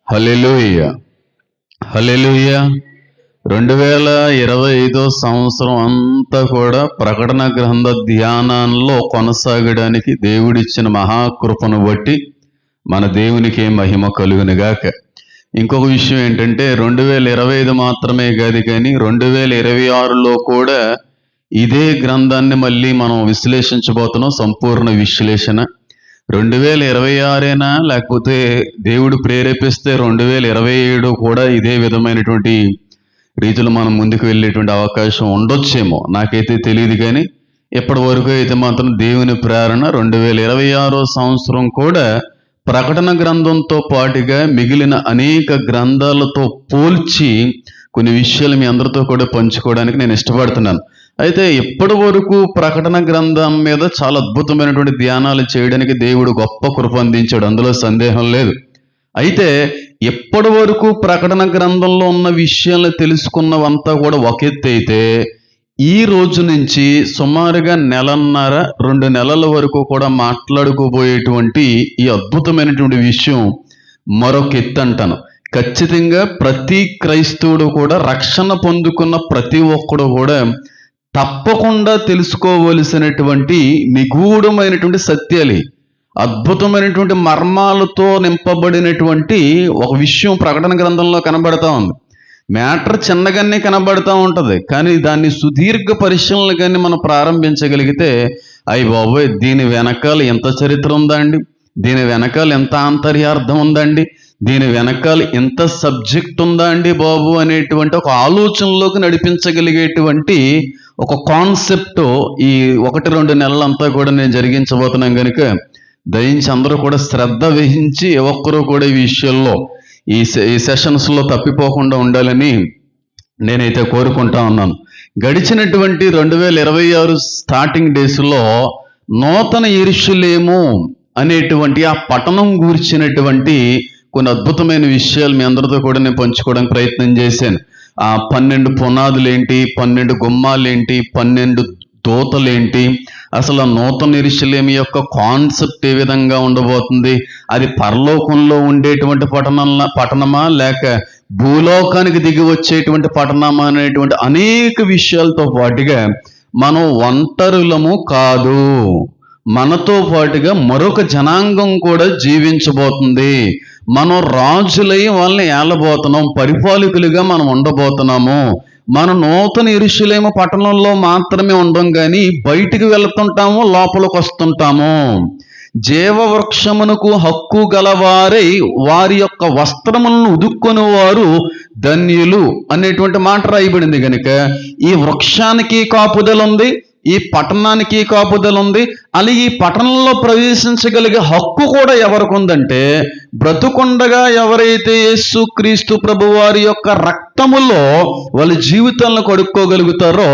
హల్లెలూయా, హల్లెలూయా. 2025 సంవత్సరం అంతా కూడా ప్రకటన గ్రంథ ధ్యానంలో కొనసాగడానికి దేవుడిచ్చిన మహాకృపను బట్టి మన దేవునికి మహిమ కలుగునుగాక. ఇంకొక విషయం ఏంటంటే 2025 మాత్రమే కాదు కానీ 2026లో కూడా ఇదే గ్రంథాన్ని మళ్ళీ మనం విశ్లేషించబోతున్నాం. సంపూర్ణ విశ్లేషణ 2026 లేకపోతే దేవుడు ప్రేరేపిస్తే 2027 కూడా ఇదే విధమైనటువంటి రీతిలో మనం ముందుకు వెళ్ళేటువంటి అవకాశం ఉండొచ్చేమో, నాకైతే తెలియదు. కానీ ఇప్పటి వరకు అయితే మాత్రం దేవుని ప్రేరణ 2026 సంవత్సరం కూడా ప్రకటన గ్రంథంతో పాటుగా మిగిలిన అనేక గ్రంథాలతో పోల్చి కొన్ని విషయాలు మీ అందరితో కూడా పంచుకోవడానికి నేను ఇష్టపడుతున్నాను. అయితే ఇప్పటి వరకు ప్రకటన గ్రంథం మీద చాలా అద్భుతమైనటువంటి ధ్యానాలు చేయడానికి దేవుడు గొప్ప కృప అందించాడు, అందులో సందేహం లేదు. అయితే ఇప్పటి వరకు ప్రకటన గ్రంథంలో ఉన్న విషయాలను తెలుసుకున్నవంతా కూడా ఒక ఎత్తు అయితే, ఈ రోజు నుంచి సుమారుగా 1.5-2 నెలల వరకు కూడా మాట్లాడుకోబోయేటువంటి ఈ అద్భుతమైనటువంటి విషయం మరొక ఎత్తు అంటాను. ఖచ్చితంగా ప్రతి క్రైస్తవుడు కూడా, రక్షణ పొందుకున్న ప్రతి ఒక్కడు కూడా తప్పకుండా తెలుసుకోవలసినటువంటి నిగూఢమైనటువంటి సత్యాలు, అద్భుతమైనటువంటి మర్మాలతో నింపబడినటువంటి ఒక విషయం ప్రకటన గ్రంథంలో కనబడతా ఉంది. మ్యాటర్ చిన్నగానే కనబడతా ఉంటుంది, కానీ దాన్ని సుదీర్ఘ పరిశీలన కానీ మనం ప్రారంభించగలిగితే, అయ్య బాబోయ్, దీని వెనకాల ఎంత చరిత్ర ఉందా అండి, దీని వెనకాల ఎంత ఆంతర్యార్థం ఉందండి, దీని వెనకాల ఎంత సబ్జెక్ట్ ఉందా అండి బాబు అనేటువంటి ఒక ఆలోచనలోకి నడిపించగలిగేటువంటి ఒక కాన్సెప్ట్ ఈ 1-2 నెలలంతా కూడా నేను జరిగించబోతున్నాను. కనుక దయించి అందరూ కూడా శ్రద్ధ వహించి ఒక్కరూ కూడా ఈ విషయంలో ఈ సెషన్స్లో తప్పిపోకుండా ఉండాలని నేనైతే కోరుకుంటా ఉన్నాను. గడిచినటువంటి 2026 స్టార్టింగ్ డేస్లో నూతన యెరూషలేము అనేటువంటి ఆ పట్టణం గూర్చినటువంటి కొన్ని అద్భుతమైన విషయాలు మీ అందరితో కూడా నేను పంచుకోవడానికి ప్రయత్నం చేశాను. ఆ 12 పునాదులేంటి, 12 గుమ్మాలేంటి, 12 దూతలేంటి, అసలు ఆ నూతన యెరూషలేము యొక్క కాన్సెప్ట్ ఏ విధంగా ఉండబోతుంది, అది పరలోకంలో ఉండేటువంటి పట్టణమా లేక భూలోకానికి దిగి వచ్చేటువంటి పట్టణమా అనేటువంటి అనేక విషయాలతో పాటుగా మనం ఒంటరులము కాదు, మనతో పాటుగా మరొక జనాంగం కూడా జీవించబోతుంది, మనం రాజులై వాళ్ళని ఏలబోతున్నాం, పరిపాలకులుగా మనం ఉండబోతున్నాము. మనం నూతన యెరూషలేము పట్టణంలో మాత్రమే ఉండం కానీ బయటికి వెళుతుంటాము, లోపలికి వస్తుంటాము. జీవవృక్షమునకు హక్కు గలవారై వారి యొక్క వస్త్రములను ఉదుక్కొని వారు ధన్యులు అనేటువంటి మాట రాయబడింది. కనుక ఈ వృక్షానికి కాపుదల ఉంది, ఈ పట్టణానికి కాపుదల ఉంది, అలాగే ఈ పట్టణంలో ప్రవేశించగలిగే హక్కు కూడా ఎవరికి ఉందంటే, బ్రతుకుండగా ఎవరైతే యేసు క్రీస్తు ప్రభు వారి యొక్క రక్తములో వాళ్ళ జీవితాలను కడుక్కోగలుగుతారో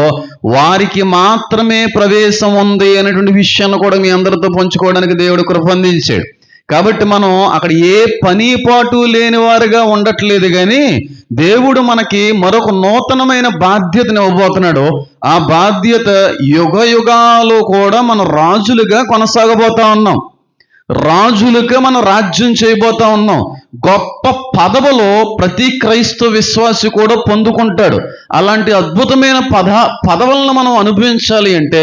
వారికి మాత్రమే ప్రవేశం ఉంది అనేటువంటి విషయాన్ని కూడా మీ అందరితో పంచుకోవడానికి దేవుడు కృప అందించాడు. కాబట్టి మనం అక్కడ ఏ పని పాటు లేని వారుగా ఉండట్లేదు, కానీ దేవుడు మనకి మరొక నూతనమైన బాధ్యతను ఇవ్వబోతున్నాడు. ఆ బాధ్యత యుగ యుగాలు కూడా మనం రాజులుగా కొనసాగబోతా ఉన్నాం, రాజులుగా మనం రాజ్యం చేయబోతా ఉన్నాం. గొప్ప పదవులో ప్రతి క్రైస్తవ విశ్వాసి కూడా పొందుకుంటాడు. అలాంటి అద్భుతమైన పదవులను మనం అనుభవించాలి అంటే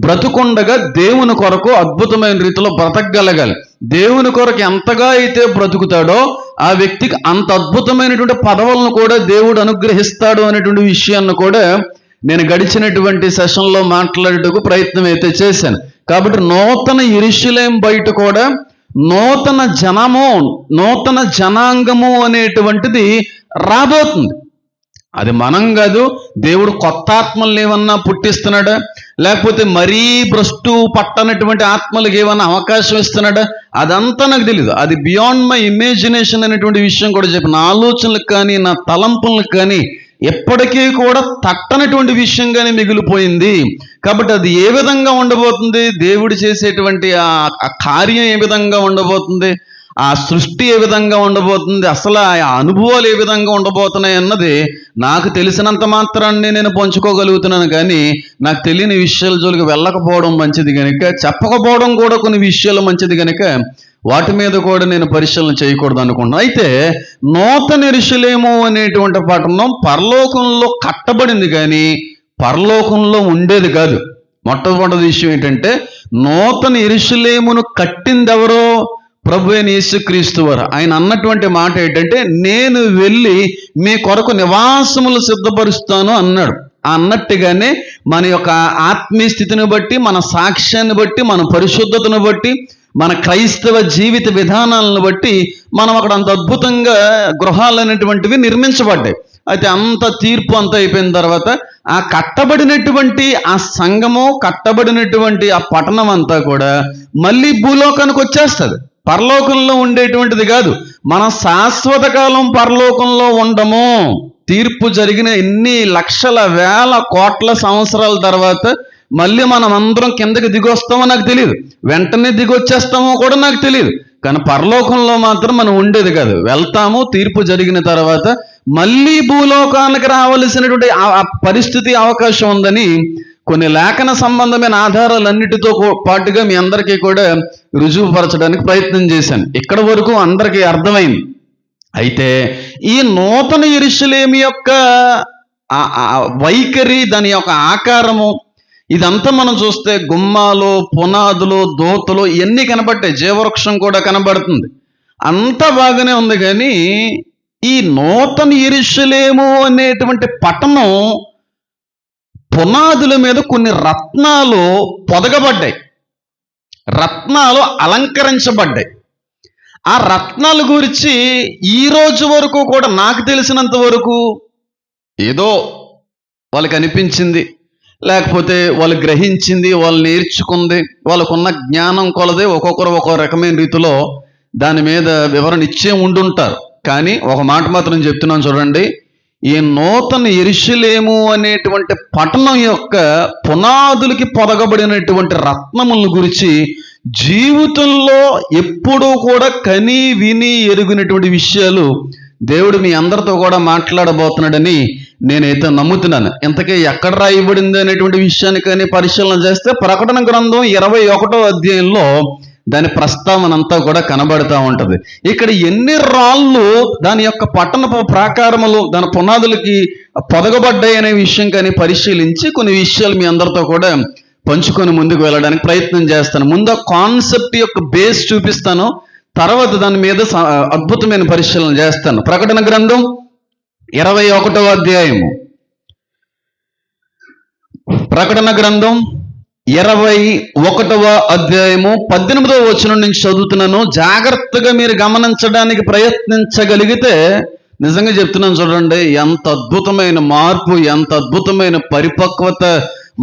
బ్రతుకుండగా దేవుని కొరకు అద్భుతమైన రీతిలో బ్రతకగలగాలి. దేవుని కొరకు ఎంతగా అయితే బ్రతుకుతాడో ఆ వ్యక్తికి అంత అద్భుతమైనటువంటి పదవులను కూడా దేవుడు అనుగ్రహిస్తాడు అనేటువంటి విషయాన్ని కూడా నేను గడిచినటువంటి సెషన్లో మాట్లాడేటకు ప్రయత్నం అయితే చేశాను. కాబట్టి నూతన యెరూషలేము బయట కూడా నూతన జనము, నూతన జనాంగము అనేటువంటిది రాబోతుంది. అది మనం కాదు, దేవుడు కొత్త ఆత్మల్ని ఏమన్నా పుట్టిస్తున్నాడా, లేకపోతే మరీ భ్రష్టు పట్టనటువంటి ఆత్మలకు ఏమన్నా అవకాశం ఇస్తున్నాడా, అదంతా నాకు తెలియదు. అది బియాండ్ మై ఇమాజినేషన్ అనేటువంటి విషయం కూడా చెప్పి, నా ఆలోచనలకు కానీ నా తలంపులకు కానీ ఎప్పటికీ కూడా తట్టనటువంటి విషయంగానే మిగిలిపోయింది. కాబట్టి అది ఏ విధంగా ఉండబోతుంది, దేవుడు చేసేటువంటి ఆ కార్యం ఏ విధంగా ఉండబోతుంది, ఆ సృష్టి ఏ విధంగా ఉండబోతుంది, అసలు ఆ అనుభవాలు ఏ విధంగా ఉండబోతున్నాయి అన్నది నాకు తెలిసినంత మాత్రాన్ని నేను పంచుకోగలుగుతున్నాను. కానీ నాకు తెలియని విషయాల జోలికి వెళ్ళకపోవడం మంచిది కనుక, చెప్పకపోవడం కూడా కొన్ని విషయాలు మంచిది కనుక వాటి మీద కూడా నేను పరిశీలన చేయకూడదు అనుకున్నాను. అయితే నూతన యెరూషలేము అనేటువంటి పట్టణం పరలోకంలో కట్టబడింది కానీ పరలోకంలో ఉండేది కాదు. మొట్టమొదటి విషయం ఏంటంటే నూతన యెరూషలేమును కట్టింది ఎవరో? ప్రభు అయిన యేసుక్రీస్తు వారు. ఆయన అన్నటువంటి మాట ఏంటంటే, నేను వెళ్ళి మీ కొరకు నివాసములు సిద్ధపరుస్తాను అన్నాడు. అన్నట్టుగానే మన యొక్క ఆత్మీయ స్థితిని బట్టి, మన సాక్ష్యాన్ని బట్టి, మన పరిశుద్ధతను బట్టి, మన క్రైస్తవ జీవిత విధానాలను బట్టి మనం అక్కడ అంత అద్భుతంగా గృహాలు అనేటువంటివి నిర్మించబడ్డాయి. అయితే అంత తీర్పు అంతా అయిపోయిన తర్వాత ఆ కట్టబడినటువంటి ఆ సంఘము, కట్టబడినటువంటి ఆ పట్టణం అంతా కూడా మళ్ళీ భూలోకానికి వచ్చేస్తుంది. పరలోకంలో ఉండేటువంటిది కాదు. మన శాశ్వత కాలం పరలోకంలో ఉండము. తీర్పు జరిగిన ఎన్ని లక్షల వేల కోట్ల సంవత్సరాల తర్వాత మళ్ళీ మనం అందరం కిందకి దిగొస్తామో నాకు తెలియదు, వెంటనే దిగొచ్చేస్తామో కూడా నాకు తెలియదు. కానీ పరలోకంలో మాత్రం మనం ఉండేది కాదు. వెళ్తాము, తీర్పు జరిగిన తర్వాత మళ్ళీ భూలోకానికి రావలసినటువంటి ఆ పరిస్థితి, అవకాశం ఉందని కొన్ని లేఖన సంబంధమైన ఆధారాలన్నిటితో పాటుగా మీ అందరికీ కూడా రుజువుపరచడానికి ప్రయత్నం చేశాను. ఇక్కడ వరకు అందరికీ అర్థమైంది. అయితే ఈ నూతన యెరూషలేము యొక్క వైఖరి, దాని యొక్క ఆకారము, ఇదంతా మనం చూస్తే గుమ్మాలు, పునాదులు, దోతలు ఇవన్నీ కనబట్టాయి. జీవవృక్షం కూడా కనబడుతుంది. అంతా బాగానే ఉంది. కానీ ఈ నూతన యెరూషలేము అనేటువంటి పట్టణం పునాదుల మీద కొన్ని రత్నాలు పొదగబడ్డాయి, రత్నాలు అలంకరించబడ్డాయి. ఆ రత్నాల గురించి ఈ రోజు వరకు కూడా నాకు తెలిసినంత వరకు ఏదో వాళ్ళకి అనిపించింది, లేకపోతే వాళ్ళు గ్రహించింది, వాళ్ళు నేర్చుకుంది, వాళ్ళకున్న జ్ఞానం కొలదే ఒక్కొక్కరు ఒక్కో రకమైన రీతిలో దాని మీద వివరణ ఇచ్చే ఉండుంటారు. కానీ ఒక మాట మాత్రం చెప్తున్నాను చూడండి, ఈ నూతన యెరూషలేము అనేటువంటి పట్టణం యొక్క పునాదులకి పొదగబడినటువంటి రత్నముల గురించి జీవితంలో ఎప్పుడూ కూడా కని విని ఎరుగునటువంటి విషయాలు దేవుడు మీ అందరితో కూడా మాట్లాడబోతున్నాడని నేనైతే నమ్ముతున్నాను. ఇంతకీ ఎక్కడ రాయబడింది అనేటువంటి విషయాన్ని కానీ పరిశీలన చేస్తే ప్రకటన గ్రంథం 21వ అధ్యాయంలో దాని ప్రస్తావన అంతా కూడా కనబడుతూ ఉంటుంది. ఇక్కడ ఎన్ని రాళ్ళు దాని యొక్క పట్టణపు ప్రాకారములు, దాని పునాదులకి పొదగబడ్డాయి అనే విషయం కానీ పరిశీలించి కొన్ని విషయాలు మీ అందరితో కూడా పంచుకొని ముందుకు వెళ్ళడానికి ప్రయత్నం చేస్తాను. ముందు కాన్సెప్ట్ యొక్క బేస్ చూపిస్తాను, తర్వాత దాని మీద అద్భుతమైన పరిశీలన చేస్తాను. ప్రకటన గ్రంథం 21వ అధ్యాయము, ప్రకటన గ్రంథం 21వ అధ్యాయము 18వ వచనం నుంచి చదువుతున్నాను. జాగ్రత్తగా మీరు గమనించడానికి ప్రయత్నించగలిగితే నిజంగా చెప్తున్నాను చూడండి, ఎంత అద్భుతమైన మార్పు, ఎంత అద్భుతమైన పరిపక్వత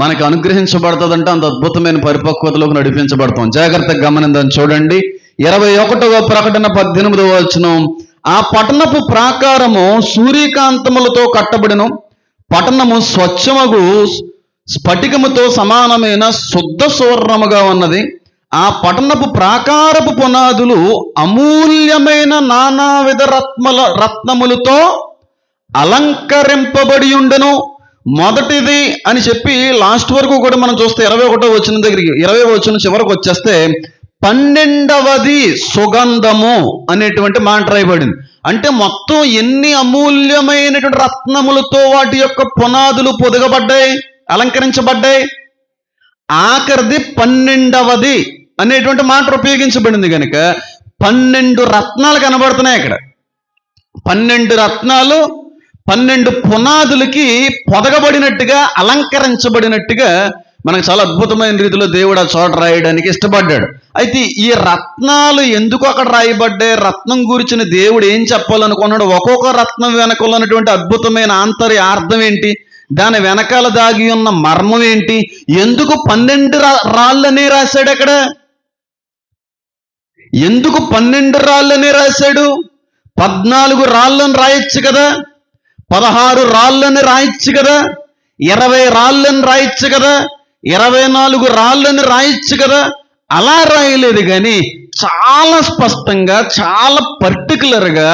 మనకు అనుగ్రహించబడుతుందంటే అంత అద్భుతమైన పరిపక్వతలోకి నడిపించబడతాం. జాగ్రత్తగా గమనిందని చూడండి. 21వ ప్రకటన 18వ వచనం, ఆ పట్టణపు ప్రాకారము సూర్యకాంతములతో కట్టబడిన పట్టణము స్వచ్ఛమగు స్ఫటికముతో సమానమైన శుద్ధ సువర్ణముగా ఉన్నది. ఆ పట్టణపు ప్రాకారపు పునాదులు అమూల్యమైన నానావిధ రత్నములతో అలంకరింపబడి ఉండెను. మొదటిది అని చెప్పి లాస్ట్ వరకు కూడా మనం చూస్తే 21వ వచనం దగ్గరికి 20వ వచనం చివరకు వచ్చేస్తే 12వది సుగంధము అనేటువంటి మాట రాయబడింది. అంటే మొత్తం ఎన్ని అమూల్యమైనటువంటి రత్నములతో వాటి యొక్క పునాదులు పొదగబడ్డాయి, అలంకరించబడ్డాయి. ఆఖరిది 12వది అనేటువంటి మాట ఉపయోగించబడింది కనుక 12 రత్నాలు కనబడుతున్నాయి అక్కడ. 12 రత్నాలు 12 పునాదులకి పొదగబడినట్టుగా, అలంకరించబడినట్టుగా మనకు చాలా అద్భుతమైన రీతిలో దేవుడు ఆ చోట రాయడానికి ఇష్టపడ్డాడు. అయితే ఈ రత్నాలు ఎందుకు అక్కడ రాయబడ్డాయి, రత్నం గురించిన దేవుడు ఏం చెప్పాలనుకున్నాడు, ఒక్కొక్క రత్నం వెనకలో ఉన్నటువంటి అద్భుతమైన ఆంతర్య అర్థం ఏంటి, దాని వెనకాల దాగి ఉన్న మర్మం ఏంటి, ఎందుకు 12 రాళ్ళనే రాశాడు అక్కడ, ఎందుకు 12 రాళ్ళనే రాశాడు? 14 రాళ్ళని రాయొచ్చు కదా, 16 రాళ్ళని రాయొచ్చు కదా, 20 రాళ్ళని రాయొచ్చు కదా, 24 రాళ్ళని రాయొచ్చు కదా. అలా రాయలేదు. కానీ చాలా స్పష్టంగా, చాలా పర్టికులర్గా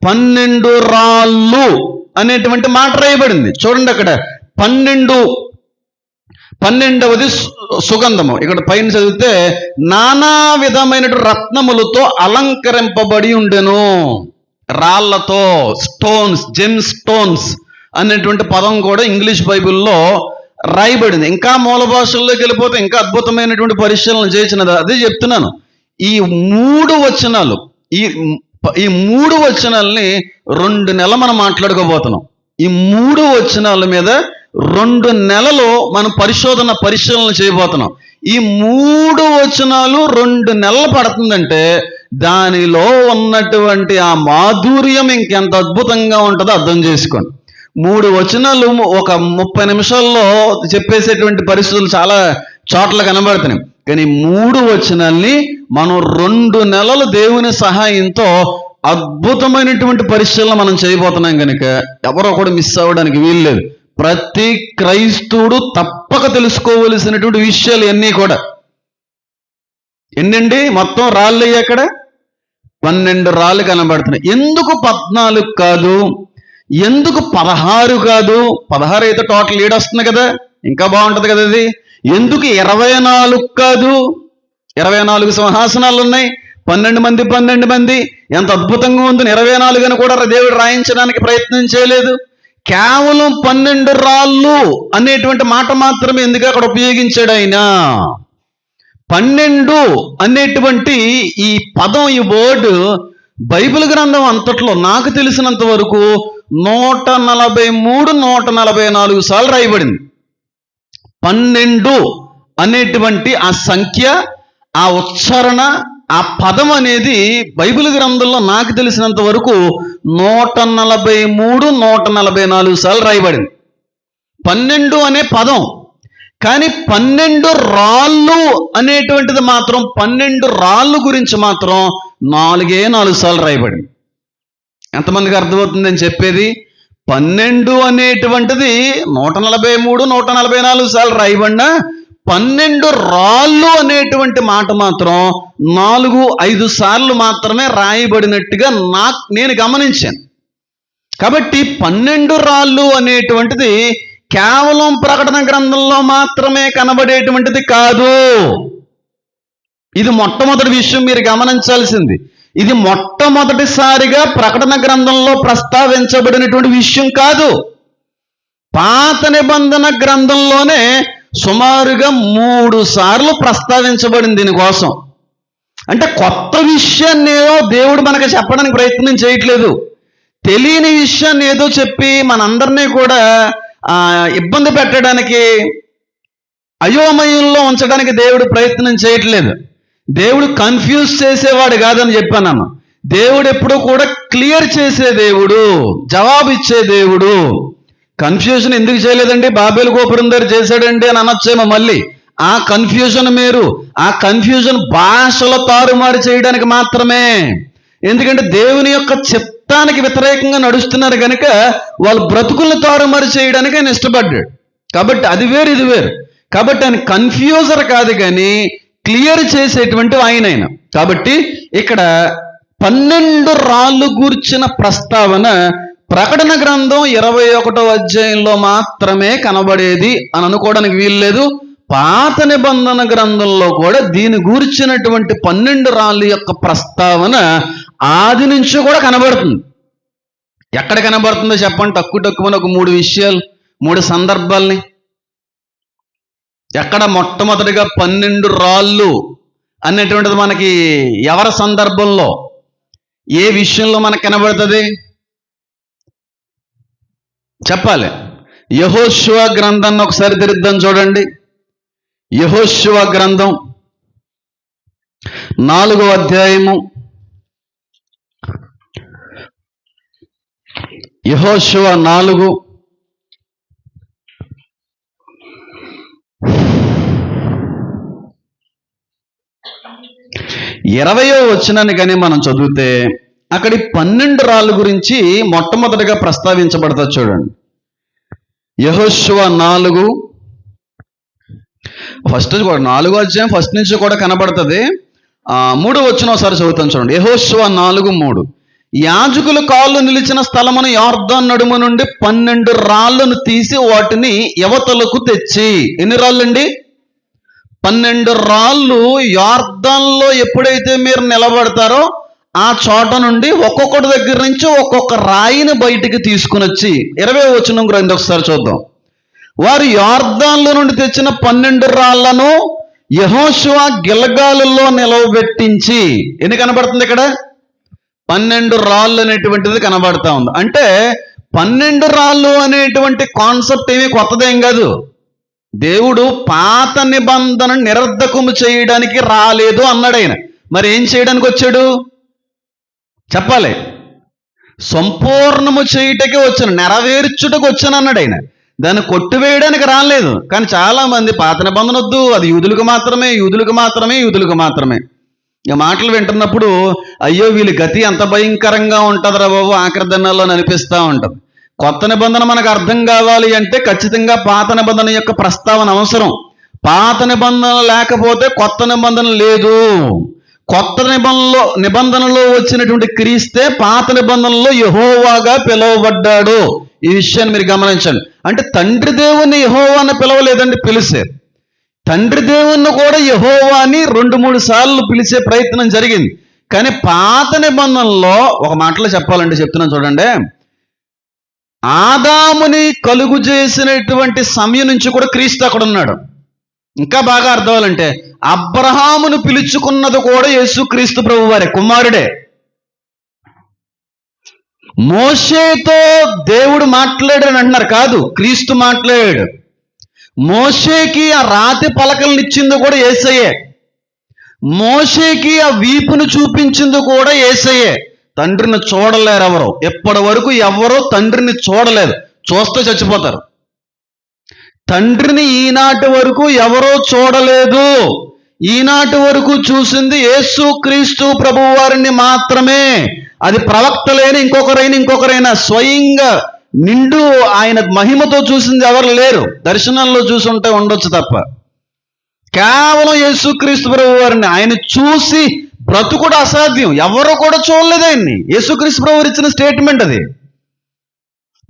12 రాళ్ళు అనేటువంటి మాట రాయబడింది. చూడండి అక్కడ 12వది సుగంధము. ఇక్కడ పైన చదివితే నానా విధమైన రత్నములతో అలంకరింపబడి ఉండెను. రాళ్లతో, స్టోన్స్, జెమ్ స్టోన్స్ అనేటువంటి పదం కూడా ఇంగ్లీష్ బైబిల్లో రాయబడింది. ఇంకా మూల భాషల్లోకి వెళ్ళిపోతే ఇంకా అద్భుతమైనటువంటి పరిశీలన చేసినది. అదే చెప్తున్నాను. ఈ 3 వచనాలు, ఈ 3 వచనాలని 2 నెలలు మనం మాట్లాడుకోబోతున్నాం. ఈ 3 వచనాల మీద 2 నెలలు మనం పరిశీలన చేయబోతున్నాం. ఈ 3 వచనాలు 2 నెలలు పడుతుందంటే దానిలో ఉన్నటువంటి ఆ మాధుర్యం ఇంకెంత అద్భుతంగా ఉంటుందో అర్థం చేసుకోండి. 3 వచనాలు ఒక 30 నిమిషాల్లో చెప్పేసేటువంటి పరిస్థితులు చాలా చోట్ల కనబడుతున్నాయి. కానీ 3 వచనాల్ని మనం 2 నెలలు దేవుని సహాయంతో అద్భుతమైనటువంటి పరిశీలన మనం చేయబోతున్నాం కనుక ఎవరో కూడా మిస్ అవ్వడానికి వీల్లేదు. ప్రతి క్రైస్తవుడు తప్పక తెలుసుకోవలసినటువంటి విషయాలు ఇవన్నీ కూడా. ఎన్నండి మొత్తం రాళ్ళు అక్కడ 12 రాళ్ళు కనబడుతున్నాయి. ఎందుకు 14 కాదు, ఎందుకు 16 కాదు? 16 అయితే టోటల్ 7 వస్తుంది కదా, ఇంకా బాగుంటుంది కదా అది. ఎందుకు 24 కాదు? 24 సింహాసనాలు ఉన్నాయి, 12 మంది. ఎంత అద్భుతంగా ఉంది. 24 అని కూడా దేవుడు రాయించడానికి ప్రయత్నం చేయలేదు. కేవలం 12 రాళ్ళు అనేటువంటి మాట మాత్రమే ఎందుకు అక్కడ ఉపయోగించాడు ఆయన. 12 అనేటువంటి ఈ పదం, ఈ వర్డ్ బైబిల్ గ్రంథం అంతట్లో నాకు తెలిసినంత వరకు 143, 144 సార్లు రాయబడింది. 12 అనేటువంటి ఆ సంఖ్య, ఆ ఉచ్చారణ, ఆ పదం అనేది బైబిల్ గ్రంథంలో నాకు తెలిసినంత వరకు 143, 144 సార్లు రాయబడింది 12 అనే పదం. కానీ 12 రాళ్ళు అనేటువంటిది మాత్రం, 12 రాళ్ళు గురించి మాత్రం 4 సార్లు రాయబడింది. ఎంతమందికి అర్థమవుతుందని చెప్పేది? 12 అనేటువంటిది 143, 144 సార్లు రాయబడినా 12 రాళ్ళు అనేటువంటి మాట మాత్రం 4-5 సార్లు మాత్రమే రాయబడినట్టుగా నేను గమనించాను. కాబట్టి 12 రాళ్ళు అనేటువంటిది కేవలం ప్రకటన గ్రంథంలో మాత్రమే కనబడేటువంటిది కాదు. ఇది మొట్టమొదటి విషయం మీరు గమనించాల్సింది. ఇది మొట్టమొదటిసారిగా ప్రకటన గ్రంథంలో ప్రస్తావించబడినటువంటి విషయం కాదు. పాత నిబంధన గ్రంథంలోనే సుమారుగా 3 సార్లు ప్రస్తావించబడింది దీనికోసం. అంటే కొత్త విషయాన్ని ఏదో దేవుడు మనకు చెప్పడానికి ప్రయత్నం చేయట్లేదు. తెలియని విషయాన్ని ఏదో చెప్పి మనందరినీ కూడా ఇబ్బంది పెట్టడానికి, అయోమయంలో ఉంచడానికి దేవుడు ప్రయత్నం చేయట్లేదు. దేవుడు కన్ఫ్యూజ్ చేసేవాడు కాదని చెప్పాను. దేవుడు ఎప్పుడూ కూడా క్లియర్ చేసే దేవుడు, జవాబు ఇచ్చే దేవుడు. కన్ఫ్యూజన్ ఎందుకు చేయలేదండి? బాబేలు గోపురం దగ్గర చేశాడండి అని అనొచ్చేమో. మళ్ళీ ఆ కన్ఫ్యూజన్ మీరు, ఆ కన్ఫ్యూజన్ భాషలో తారుమారు చేయడానికి మాత్రమే. ఎందుకంటే దేవుని యొక్క చిత్తానికి వ్యతిరేకంగా నడుస్తున్నారు కనుక వాళ్ళు బ్రతుకులను తారుమారు చేయడానికి ఆయన ఇష్టపడ్డాడు. కాబట్టి అది వేరు, ఇది వేరు. కాబట్టి ఆయన కన్ఫ్యూజర్ కాదు, కానీ క్లియర్ చేసేటువంటి ఆయన. కాబట్టి ఇక్కడ 12 రాళ్ళు గూర్చిన ప్రస్తావన ప్రకటన గ్రంథం 21వ అధ్యాయంలో మాత్రమే కనబడేది అని అనుకోవడానికి వీల్లేదు. పాత నిబంధన గ్రంథంలో కూడా దీని గూర్చినటువంటి 12 రాళ్ళ యొక్క ప్రస్తావన ఆది నుంచి కూడా కనబడుతుంది. ఎక్కడ కనబడుతుందో చెప్పండి. తక్కువని ఒక 3 విషయాలు, 3 సందర్భాల్ని. ఎక్కడ మొట్టమొదటిగా 12 రాళ్ళు అనేటువంటిది మనకి ఎవరి సందర్భంలో, ఏ విషయంలో మనకు కనబడుతుంది చెప్పాలి. యెహోషువ గ్రంథాన్ని ఒకసారి తెరిద్దాం చూడండి. యెహోషువ గ్రంథం 4వ అధ్యాయము. యెహోషువ 4 20వ వచనాన్ని కానీ మనం చదివితే అక్కడి 12 రాళ్ళ గురించి మొట్టమొదటిగా ప్రస్తావించబడతారు చూడండి. యెహోషువ 4 ఫస్ట్ 4వ అధ్యాయం ఫస్ట్ నుంచి కూడా కనబడుతుంది. 3వ వచనం ఒకసారి చదువుతాను చూడండి. యెహోషువ 4:3 యాజకుల కాళ్ళు నిలిచిన స్థలమును యొర్దాను నడుము నుండి 12 రాళ్లను తీసి వాటిని యువతలకు తెచ్చి, ఎన్ని రాళ్ళండి? 12 రాళ్ళు యొర్దానులో ఎప్పుడైతే మీరు నిలబడతారో ఆ చోట నుండి ఒక్కొక్కటి దగ్గర నుంచి ఒక్కొక్క రాయిని బయటికి తీసుకుని వచ్చి, 20వ వచనం గ్రంథం ఒకసారి చూద్దాం. వారు యొర్దానులో నుండి తెచ్చిన 12 రాళ్లను యెహోషువ గిల్గాలులో నిలవబెట్టించి, ఎన్ని కనబడుతుంది ఇక్కడ? 12 రాళ్ళు అనేటువంటిది కనబడతా ఉంది. అంటే 12 రాళ్ళు అనేటువంటి కాన్సెప్ట్ ఏమీ కొత్తదేం కాదు. దేవుడు పాత నిబంధన నిరర్ధకము చేయడానికి రాలేదు అన్నాడు ఆయన. మరి ఏం చేయడానికి వచ్చాడు చెప్పాలి? సంపూర్ణము చేయుటకే వచ్చాను, నెరవేర్చుటకు వచ్చాను అన్నాడు ఆయన. దాన్ని కొట్టివేయడానికి రాలేదు. కానీ చాలా మంది పాత నిబంధన వద్దు, అది యూదులకు మాత్రమే, యూదులకు మాత్రమే, యూదులకు మాత్రమే. ఇక మాటలు వింటున్నప్పుడు అయ్యో వీళ్ళ గతి ఎంత భయంకరంగా ఉంటుందిరా బాబు ఆఖరి దినాల్లో అనిపిస్తూ ఉంటుంది. కొత్త నిబంధన మనకు అర్థం కావాలి అంటే ఖచ్చితంగా పాత నిబంధన యొక్క ప్రస్తావన అవసరం. పాత నిబంధన లేకపోతే కొత్త నిబంధన లేదు. కొత్త నిబంధనలో వచ్చినటువంటి క్రీస్తే పాత నిబంధనలో యెహోవాగా పిలువబడ్డాడు. ఈ విషయాన్ని మీరు గమనించండి. అంటే తండ్రి దేవుణ్ణి యెహోవా అని పిలవలేదండి, పిలిచారు. తండ్రి దేవుణ్ణి కూడా యెహోవా అని 2-3 సార్లు పిలిచే ప్రయత్నం జరిగింది. కానీ పాత నిబంధనలో ఒక మాటలో చెప్పాలంటే చెప్తున్నాను చూడండి, ఆదాముని కలుగు చేసినటువంటి సమయం నుంచి కూడా క్రీస్తు అక్కడ ఉన్నాడు. ఇంకా బాగా అర్థం అవ్వాలంటే అబ్రహామును పిలుచుకున్నది కూడా యేసుక్రీస్తు ప్రభు వారి కుమారుడే. మోషేతో దేవుడు మాట్లాడాడు అంటున్నారు, కాదు, క్రీస్తు మాట్లాడాడు. మోషేకి ఆ రాతి పలకలను ఇచ్చింది కూడా యేసయ్యే. మోషేకి ఆ వీపును చూపించింది కూడా యేసయ్యే. తండ్రిని చూడలేరు ఎవరు, ఎప్పటి వరకు ఎవరో తండ్రిని చూడలేదు, చూస్తే చచ్చిపోతారు. తండ్రిని ఈనాటి వరకు ఎవరో చూడలేదు. ఈనాటి వరకు చూసింది యేసుక్రీస్తు ప్రభువు వారిని మాత్రమే. అది ప్రవక్తలైన ఇంకొకరైనా స్వయంగా నిండు ఆయన మహిమతో చూసింది ఎవరు లేరు. దర్శనంలో చూసుంటే ఉండొచ్చు తప్ప కేవలం యేసుక్రీస్తు ప్రభు వారిని ఆయన చూసి బ్రతుకుడు అసాధ్యం. ఎవరు కూడా చూడలేదు ఆయన్ని. యేసుక్రీస్తు ప్రభు ఇచ్చిన స్టేట్మెంట్ అది.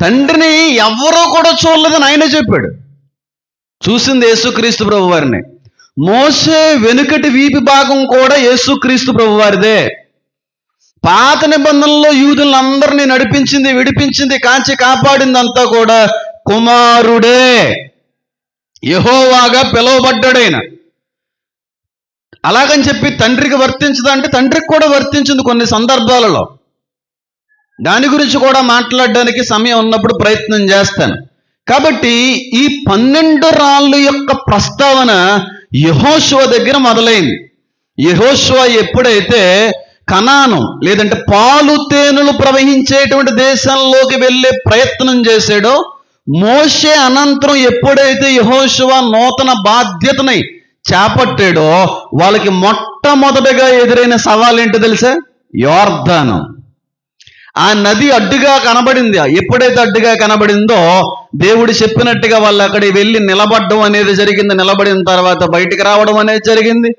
తండ్రిని ఎవరో కూడా చూడలేదని ఆయనే చెప్పాడు. చూసింది యేసుక్రీస్తు ప్రభు వారిని. మోసే వెనుకటి వీపి భాగం కూడా యేసుక్రీస్తు ప్రభు వారిదే. పాత నిబంధనలో యూదులందరినీ నడిపించింది, విడిపించింది, కాచి కాపాడిందంతా కూడా కుమారుడే. యెహోవాగా పిలువబడ్డాడైన. అలాగని చెప్పి తండ్రికి వర్తించదంటే తండ్రికి కూడా వర్తించింది కొన్ని సందర్భాలలో. దాని గురించి కూడా మాట్లాడడానికి సమయం ఉన్నప్పుడు ప్రయత్నం చేస్తాను. కాబట్టి ఈ 12 రాళ్ళు యొక్క ప్రస్తావన యెహోషువ దగ్గర మొదలైంది. యెహోషువ ఎప్పుడైతే కనాను లేదంటే పాలు తేనెలు ప్రవహించేటువంటి దేశంలోకి వెళ్ళే ప్రయత్నం చేశాడో, మోషే అనంతరం ఎప్పుడైతే యెహోషువ నూతన బాధ్యతని చేపట్టాడో వాళ్ళకి మొట్టమొదటిగా ఎదురైన సవాల్ ఏంటో తెలుసా? యొర్దాను. ఆ నది అడ్డుగా కనబడింది. ఎప్పుడైతే అడ్డుగా కనబడిందో దేవుడు చెప్పినట్టుగా వాళ్ళు అక్కడికి వెళ్ళి నిలబడడం అనేది జరిగింది. నిలబడిన తర్వాత బయటికి రావడం అనేది జరిగింది.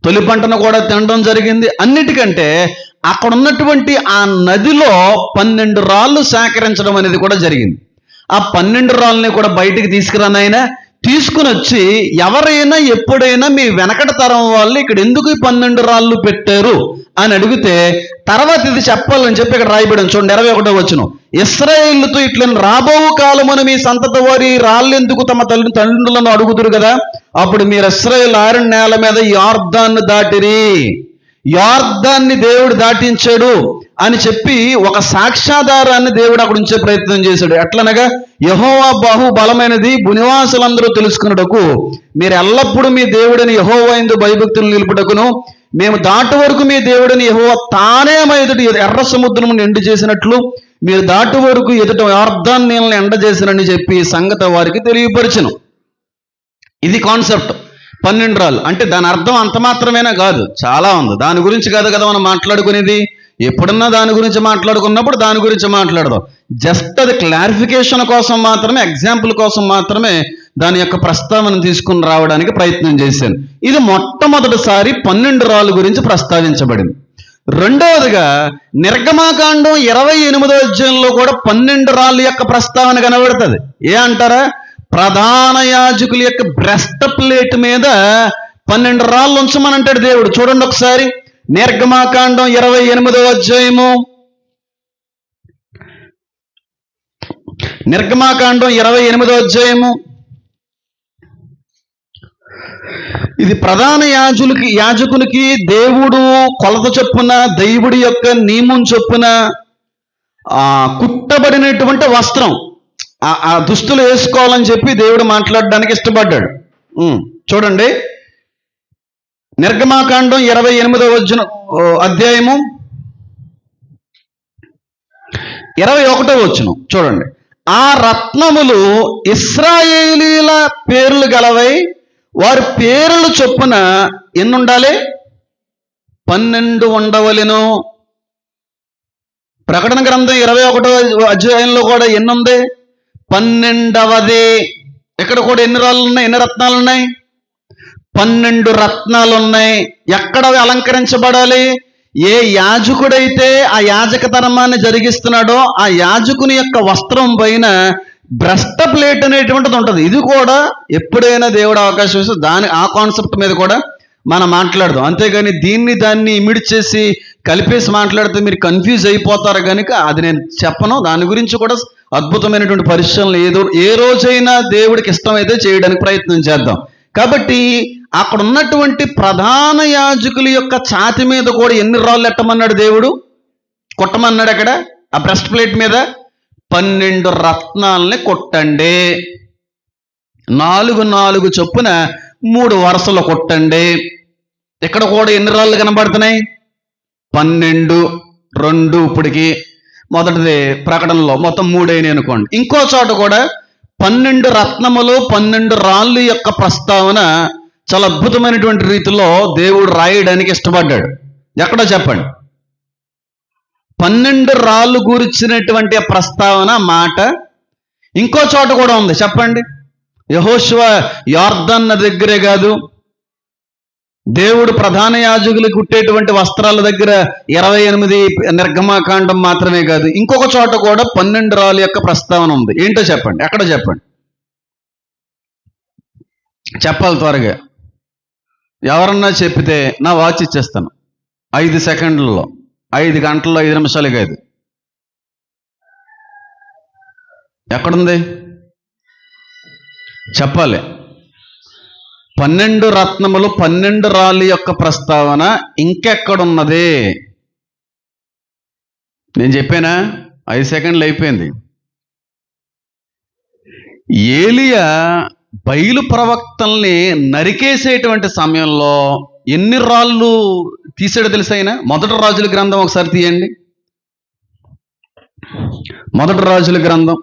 తొలి పంటను కూడా తినడం జరిగింది. అన్నిటికంటే అక్కడ ఉన్నటువంటి ఆ నదిలో 12 రాళ్ళు సేకరించడం అనేది కూడా జరిగింది. ఆ 12 రాళ్ళని కూడా బయటికి తీసుకురానైనా తీసుకుని వచ్చి ఎవరైనా ఎప్పుడైనా మీ వెనకటి తరం వాళ్ళు ఇక్కడ ఎందుకు ఈ 12 రాళ్ళు పెట్టారు అని అడిగితే తర్వాత ఇది చెప్పాలని చెప్పి ఇక్కడ రాయబడి చూడండి 21వ వచనం. ఇశ్రాయేలుతో ఇట్లా రాబో కాలమున మీ సంతతి వారి రాళ్ళు ఎందుకు తమ తండ్రులను అడుగుతురు కదా, అప్పుడు మీరు ఇశ్రాయేలు ఆరిన నేల మీద యొర్దాను దాటిరి. యొర్దాన్ని దేవుడు దాటించాడు అని చెప్పి ఒక సాక్ష్యాధారాన్ని దేవుడు అక్కడ ఉంచే ప్రయత్నం చేశాడు. ఎట్లనగా యెహోవా బాహు బలమైనది భూనివాసులందరూ తెలుసుకున్నటకు మీరు ఎల్లప్పుడూ మీ దేవుడిని యెహోవా యందు భయభక్తులు నిలుపుటకును మేము దాటు వరకు మీ దేవుడిని యెహోవా తానే మా ఎదుటి ఎర్ర సముద్రమును ఎండు చేసినట్లు మీరు దాటు వరకు ఎదుట యొర్దాను నీళ్ళని ఎండ చేసినని చెప్పి సంగతి వారికి తెలియపరచును. ఇది కాన్సెప్ట్. 12 రాళ్ళు అంటే దాని అర్థం అంత మాత్రమేనా కాదు, చాలా ఉంది. దాని గురించి కాదు కదా మనం మాట్లాడుకునేది. ఎప్పుడన్నా దాని గురించి మాట్లాడుకున్నప్పుడు దాని గురించి మాట్లాడదాం. జస్ట్ అది క్లారిఫికేషన్ కోసం మాత్రమే, ఎగ్జాంపుల్ కోసం మాత్రమే దాని యొక్క ప్రస్తావన తీసుకుని రావడానికి ప్రయత్నం చేశాను. ఇది మొట్టమొదటిసారి 12 రాళ్ళు గురించి ప్రస్తావించబడింది. రెండవదిగా నిర్గమాకాండం 28వ అధ్యాయంలో కూడా 12 రాళ్ళ యొక్క ప్రస్తావన కనబడుతుంది. ఏ అంటారా? ప్రధాన యాజకుల యొక్క బ్రెస్ట్ ప్లేట్ మీద 12 రాళ్ళు ఉంచమనంటాడు దేవుడు. చూడండి ఒకసారి, నిర్గమాకాండం 28వ అధ్యాయము, నిర్గమాకాండం 28వ అధ్యాయము. ఇది ప్రధాన యాజకునికి దేవుడు కొలత చొప్పున, దేవుడి యొక్క నియమం చొప్పున కుట్టబడినటువంటి వస్త్రం, ఆ దుస్తులు వేసుకోవాలని చెప్పి దేవుడు మాట్లాడడానికి ఇష్టపడ్డాడు. చూడండి, నిర్గమాకాండం 28వ అధ్యాయము 21వ వచనం చూడండి. ఆ రత్నములు ఇశ్రాయేలీల పేర్లు గలవై, వారి పేర్లు చొప్పున ఎన్ని ఉండాలి? 12 ఉండవలెను. ప్రకటన గ్రంథం 21వ అధ్యాయంలో కూడా ఎన్ని ఉంది? 12వది. ఇక్కడ కూడా ఎన్ని రాళ్ళు ఉన్నాయి? ఎన్ని రత్నాలు ఉన్నాయి? 12 రత్నాలు ఉన్నాయి. ఎక్కడ అవి అలంకరించబడాలి? ఏ యాజకుడైతే ఆ యాజక ధర్మాన్ని జరిగిస్తున్నాడో ఆ యాజకుని యొక్క వస్త్రం పైన బ్రెస్ట్ ప్లేట్ అనేటువంటిది ఉంటుంది. ఇది కూడా ఎప్పుడైనా దేవుడు అవకాశం ఇస్తే ఆ కాన్సెప్ట్ మీద కూడా మనం మాట్లాడదాం. అంతేగాని దాన్ని ఇమిడి చేసి కలిపేసి మాట్లాడితే మీరు కన్ఫ్యూజ్ అయిపోతారు కనుక అది నేను చెప్పను. దాని గురించి కూడా అద్భుతమైనటువంటి పరిశీలన ఏ రోజైనా దేవుడికి ఇష్టమైతే చేయడానికి ప్రయత్నం చేద్దాం. కాబట్టి అక్కడ ఉన్నటువంటి ప్రధాన యాజకుల యొక్క ఛాతి మీద కూడా ఎన్ని రాళ్ళు ఎట్టమన్నాడు దేవుడు? కొట్టమన్నాడు. అక్కడ ఆ బ్రెస్ట్ ప్లేట్ మీద 12 రత్నాలని కొట్టండి. 4 చొప్పున 3 వరుసలు కొట్టండి. ఇక్కడ కూడా ఎన్ని రాళ్ళు కనబడుతున్నాయి? 12. 2 ఇప్పటికి, మొదటిది ప్రకటనలో మొత్తం 3 అయినాయి అనుకోండి. ఇంకో చోట కూడా 12 రత్నములు 12 రాళ్ళు యొక్క ప్రస్తావన చాలా అద్భుతమైనటువంటి రీతిలో దేవుడు రాయడానికి ఇష్టపడ్డాడు. ఎక్కడో చెప్పండి. 12 రాళ్ళు గురించినటువంటి ప్రస్తావన మాట ఇంకో చోట కూడా ఉంది. చెప్పండి. యెహోషువ యొర్దాను నది దగ్గరే కాదు, దేవుడు ప్రధాన యాజకులు కుట్టేటువంటి వస్త్రాల దగ్గర 28 నిర్గమాకాండం మాత్రమే కాదు, ఇంకొక చోట కూడా 12 రాళ్ళ యొక్క ప్రస్తావన ఉంది. ఏంటో చెప్పండి. ఎక్కడ చెప్పండి. చెప్పాలి త్వరగా. ఎవరన్నా చెప్పితే నా వాచ్ ఇచ్చేస్తాను 5 సెకండ్లలో, 5 గంటల్లో 5 నిమిషాలు కాదు. ఎక్కడుంది చెప్పాలి. 12 రత్నములు 12 రాళ్ళ యొక్క ప్రస్తావన ఇంకెక్కడున్నది? నేను చెప్పానా? 5 సెకండ్లు అయిపోయింది. ఏలియా బయలు ప్రవక్తల్ని నరికేసేటువంటి సమయంలో ఎన్ని రాళ్ళు తీసాడో తెలుసా ఆయన? మొదటి రాజుల గ్రంథం ఒకసారి తీయండి. మొదటి రాజుల గ్రంథం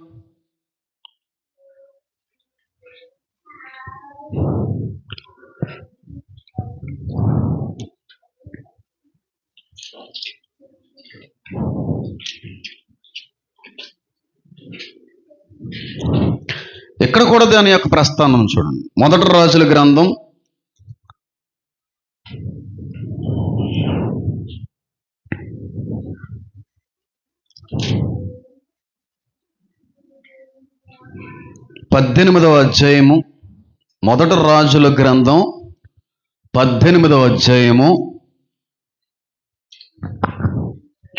ఇక్కడ కూడా దాని యొక్క ప్రస్థానం చూడండి. మొదటి రాజుల గ్రంథం 18వ అధ్యాయము. మొదటి రాజుల గ్రంథం 18వ అధ్యాయము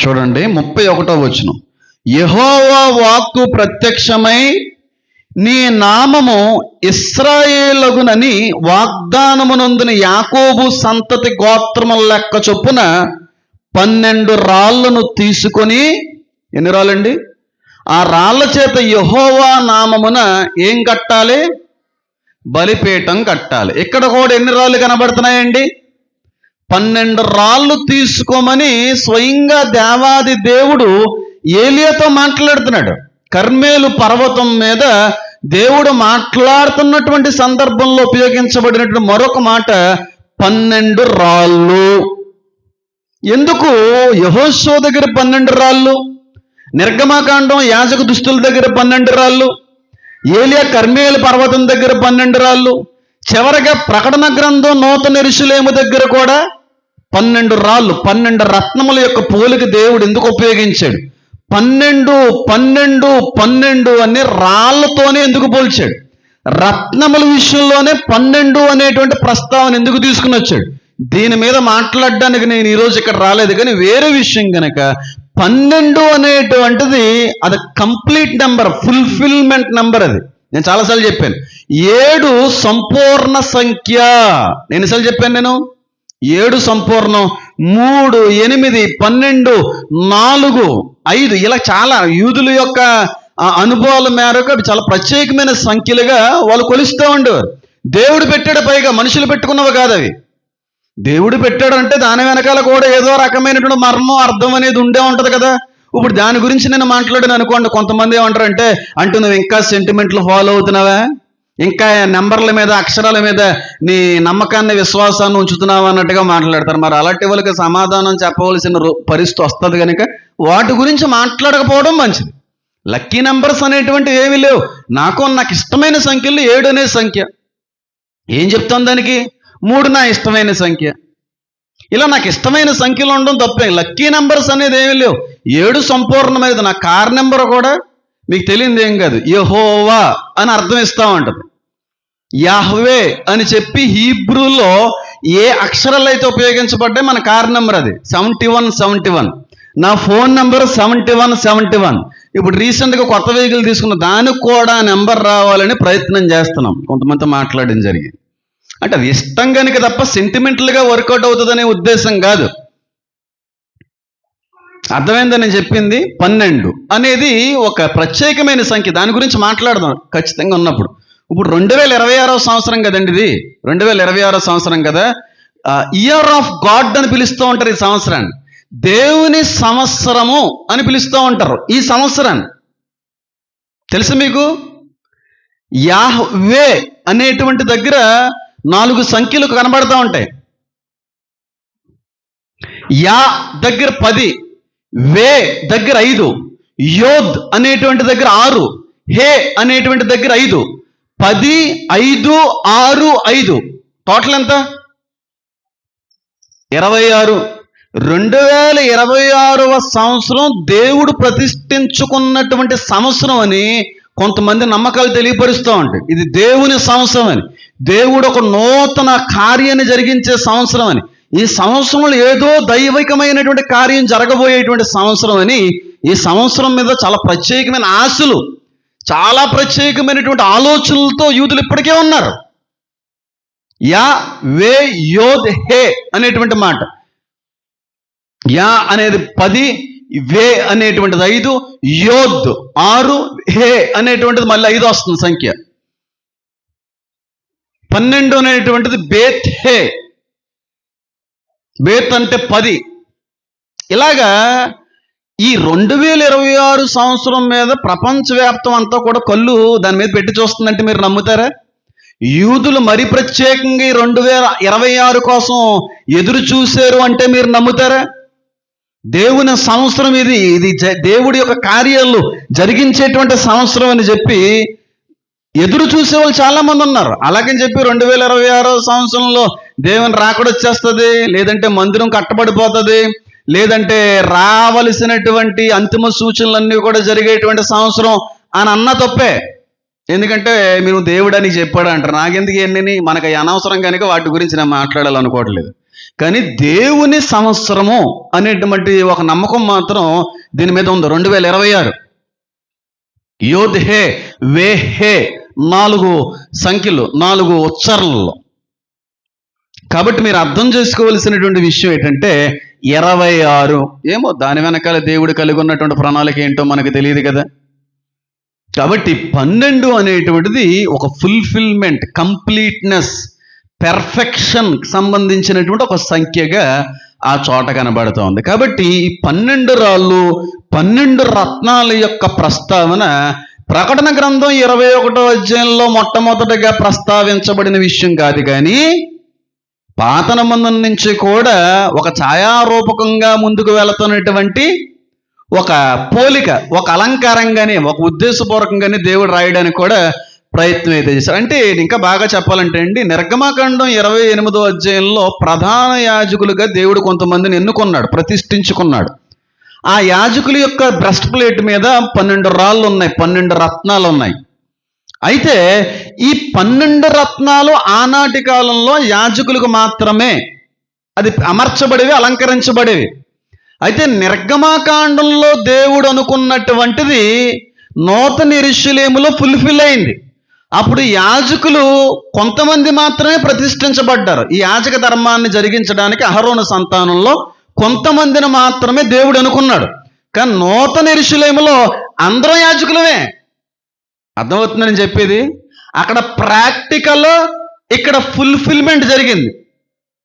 చూడండి. 31వ వచనం. యెహోవా వాక్కు ప్రత్యక్షమై, నీ నామము ఇశ్రాయేలుగునని వాగ్దానమునందున యాకోబు సంతతి గోత్రముల లెక్క చొప్పున 12 రాళ్లను తీసుకొని, ఎన్ని రాళ్ళండి? ఆ రాళ్ల చేత యెహోవా నామమున ఏం కట్టాలి? బలిపీఠం కట్టాలి. ఇక్కడ కూడా ఎన్ని రాళ్ళు కనబడుతున్నాయండి? 12 రాళ్ళు తీసుకోమని స్వయంగా దేవాది దేవుడు ఏలియాతో మాట్లాడుతున్నాడు. కర్మేలు పర్వతం మీద దేవుడు మాట్లాడుతున్నటువంటి సందర్భంలో ఉపయోగించబడినటువంటి మరొక మాట 12 రాళ్ళు. ఎందుకు యెహోషువ దగ్గర 12 రాళ్ళు, నిర్గమాకాండం యాజక దుస్తుల దగ్గర 12 రాళ్ళు, ఏలియా కర్మేలు పర్వతం దగ్గర 12 రాళ్ళు, చివరగా ప్రకటన గ్రంథం నూతన యెరూషలేము దగ్గర కూడా 12 రాళ్ళు, 12 రత్నముల యొక్క పోలిక దేవుడు ఎందుకు ఉపయోగించాడు? 12 12 12 అని రాళ్లతోనే ఎందుకు పోల్చాడు? రత్నముల విషయంలోనే 12 అనేటువంటి ప్రస్తావన ఎందుకు తీసుకుని వచ్చాడు? దీని మీద మాట్లాడడానికి నేను ఈరోజు ఇక్కడ రాలేదు, కానీ వేరే విషయం కనుక 12 అనేటువంటిది అది కంప్లీట్ నెంబర్, ఫుల్ఫిల్మెంట్ నెంబర్. అది నేను చాలాసార్లు చెప్పాను. 7 సంపూర్ణ సంఖ్య. ఎన్నిసార్లు చెప్పాను నేను? 7 సంపూర్ణం, 3, 8, 12, 4, 5 ఇలా చాలా యూదుల యొక్క అనుభవాల మేరకు అవి చాలా ప్రత్యేకమైన సంఖ్యలుగా వాళ్ళు కొలుస్తూ ఉండేవారు. దేవుడు పెట్టాడు, పైగా మనుషులు పెట్టుకున్నవి కాదు అవి. దేవుడు పెట్టాడంటే దాని వెనకాల కూడా ఏదో రకమైనటువంటి మర్మం, అర్థం అనేది ఉండే ఉంటుంది కదా. ఇప్పుడు దాని గురించి నేను మాట్లాడాను అనుకోండి, కొంతమంది ఏమంటారంటే, నువ్వు ఇంకా సెంటిమెంట్లు ఫాలో అవుతున్నావా, ఇంకా నెంబర్ల మీద, అక్షరాల మీద నీ నమ్మకాన్ని, విశ్వాసాన్ని ఉంచుతున్నావా అన్నట్టుగా మాట్లాడతారు. మరి అలాంటి వాళ్ళకి సమాధానం చెప్పవలసిన పరిస్థితి వస్తుంది కనుక వాటి గురించి మాట్లాడకపోవడం మంచిది. లక్కీ నెంబర్స్ అనేటువంటివి ఏమీ లేవు. నాకు ఇష్టమైన సంఖ్యలు 7 అనే సంఖ్య. ఏం చెప్తాను దానికి? 3 నా ఇష్టమైన సంఖ్య. ఇలా నాకు ఇష్టమైన సంఖ్యలు ఉండడం తప్పే. లక్కీ నెంబర్స్ అనేది ఏమీ లేవు. 7 సంపూర్ణమైనది. నా కార్ నెంబర్ కూడా మీకు తెలియదు ఏం కాదు, యెహోవా అని అర్థం ఇస్తా ఉంటుంది. యాహ్వే అని చెప్పి హీబ్రూలో ఏ అక్షరాలు అయితే ఉపయోగించబడ్డాయి మన కార్ నెంబర్ అది 7171. నా ఫోన్ నెంబర్ 7171. ఇప్పుడు రీసెంట్గా కొత్త వెహికల్ తీసుకున్న దానికి కూడా నెంబర్ రావాలని ప్రయత్నం చేస్తున్నాం. కొంతమంది మాట్లాడడం జరిగింది. అంటే అది ఇష్టం కనుక తప్ప సెంటిమెంటల్గా వర్కౌట్ అవుతుందనే ఉద్దేశం కాదు. అర్థమైందని నేను చెప్పింది. 12 అనేది ఒక ప్రత్యేకమైన సంఖ్య. దాని గురించి మాట్లాడదాం ఖచ్చితంగా ఉన్నప్పుడు. ఇప్పుడు 2026వ సంవత్సరం కదండి ఇది. 2026వ సంవత్సరం కదా. ఇయర్ ఆఫ్ గాడ్ అని పిలుస్తూ ఉంటారు ఈ సంవత్సరాన్ని. దేవుని సంవత్సరము అని పిలుస్తూ ఉంటారు ఈ సంవత్సరాన్ని. తెలుసు మీకు? యాహ్వే అనేటువంటి దగ్గర 4 సంఖ్యలు కనబడతా ఉంటాయి. యా దగ్గర 10, వే దగ్గర 5, యోద్ అనేటువంటి దగ్గర 6, హే అనేటువంటి దగ్గర 5. 10, 5, 6, 5 టోటల్ ఎంత? 26. 2026వ సంవత్సరం దేవుడు ప్రతిష్ఠించుకున్నటువంటి సంవత్సరం అని కొంతమంది నమ్మకాలు తెలియపరుస్తూ ఉంటాయి. ఇది దేవుని సంవత్సరం అని, దేవుడు ఒక నూతన కార్యాన్ని జరిగించే సంవత్సరం అని, ఈ సంవత్సరంలో ఏదో దైవికమైనటువంటి కార్యం జరగబోయేటువంటి సంవత్సరం అని, ఈ సంవత్సరం మీద చాలా ప్రత్యేకమైన ఆశలు, చాలా ప్రత్యేకమైనటువంటి ఆలోచనలతో యూదులు ఇప్పటికే ఉన్నారు. యా వే యోద్ హే అనేటువంటి మాట. యా అనేది 10, వే అనేటువంటిది 5, యోద్ 6, హే అనేటువంటిది మళ్ళీ 5 వస్తుంది సంఖ్య. 12 అనేటువంటిది బేత్ హే. బేత్ అంటే 10. ఇలాగా ఈ 2026 సంవత్సరం మీద ప్రపంచవ్యాప్తం అంతా కూడా కళ్ళు దాని మీద పెట్టి చూస్తుందంటే మీరు నమ్ముతారా? యూదులు మరి ప్రత్యేకంగా 2026 కోసం ఎదురు చూశారు అంటే మీరు నమ్ముతారా? దేవుని సంవత్సరం ఇది దేవుడి యొక్క కార్యాలు జరిగించేటువంటి సంవత్సరం అని చెప్పి ఎదురు చూసే వాళ్ళు చాలా మంది ఉన్నారు. అలాగని చెప్పి 2026 సంవత్సరంలో దేవుని రాకడ వచ్చేస్తుంది, లేదంటే మందిరం కట్టబడిపోతుంది, లేదంటే రావలసినటువంటి అంతిమ సూచనలన్నీ కూడా జరిగేటువంటి సంవత్సరం అని అన్న తప్పే. ఎందుకంటే మీరు దేవుడు అని చెప్పాడు అంటారు. నాకెందుకు ఇవన్నీ, మనకు అనవసరం కనుక వాటి గురించి నేను మాట్లాడాలనుకోవట్లేదు. కానీ దేవుని సంవత్సరము అనేటువంటి ఒక నమ్మకం మాత్రం దీని మీద ఉంది. 2026 యోద్ హే వే హే 4 సంఖ్యలు, 4 ఉచ్చారణలు. కాబట్టి మీరు అర్థం చేసుకోవలసినటువంటి విషయం ఏంటంటే 26 ఏమో దాని వెనకాల దేవుడు కలిగి ఉన్నటువంటి ప్రణాళిక ఏంటో మనకు తెలియదు కదా. కాబట్టి 12 అనేటువంటిది ఒక ఫుల్ఫిల్మెంట్, కంప్లీట్నెస్, పెర్ఫెక్షన్ సంబంధించినటువంటి ఒక సంఖ్యగా ఆ చోట కనబడుతూ ఉంది. కాబట్టి ఈ 12 రాళ్ళు, 12 రత్నాల యొక్క ప్రస్తావన ప్రకటన గ్రంథం 21వ అధ్యాయంలో మొట్టమొదటిగా ప్రస్తావించబడిన విషయం కాదు, కానీ పాత నిబంధన నుంచి కూడా ఒక ఛాయారూపకంగా ముందుకు వెళుతున్నటువంటి ఒక పోలిక, ఒక అలంకారంగానే, ఒక ఉద్దేశపూర్వకంగానే దేవుడు రాయడానికి కూడా ప్రయత్నం అయితే చేశారు. అంటే ఇంకా బాగా చెప్పాలంటే అండి, నిర్గమకాండం 28వ అధ్యాయంలో ప్రధాన యాజకులుగా దేవుడు కొంతమందిని ఎన్నుకున్నాడు, ప్రతిష్ఠించుకున్నాడు. ఆ యాజకుల యొక్క బ్రెస్ట్ ప్లేట్ మీద 12 రాళ్ళు ఉన్నాయి, 12 రత్నాలు ఉన్నాయి. అయితే ఈ 12 రత్నాలు ఆనాటి కాలంలో యాజకులకు మాత్రమే అది అమర్చబడేవి, అలంకరించబడేవి. అయితే నిర్గమకాండంలో దేవుడు అనుకున్నటువంటిది నూతన యెరూషలేములో ఫుల్ఫిల్ అయింది. అప్పుడు యాజకులు కొంతమంది మాత్రమే ప్రతిష్ఠించబడ్డారు. ఈ యాజక ధర్మాన్ని జరిగించడానికి అహరోను సంతానంలో కొంతమందిని మాత్రమే దేవుడు అనుకున్నాడు. కానీ నూతన యెరూషలేములో అందరూ యాజకులమే. అర్థమవుతుందని చెప్పేది. అక్కడ ప్రాక్టికల్, ఇక్కడ ఫుల్ఫిల్మెంట్ జరిగింది,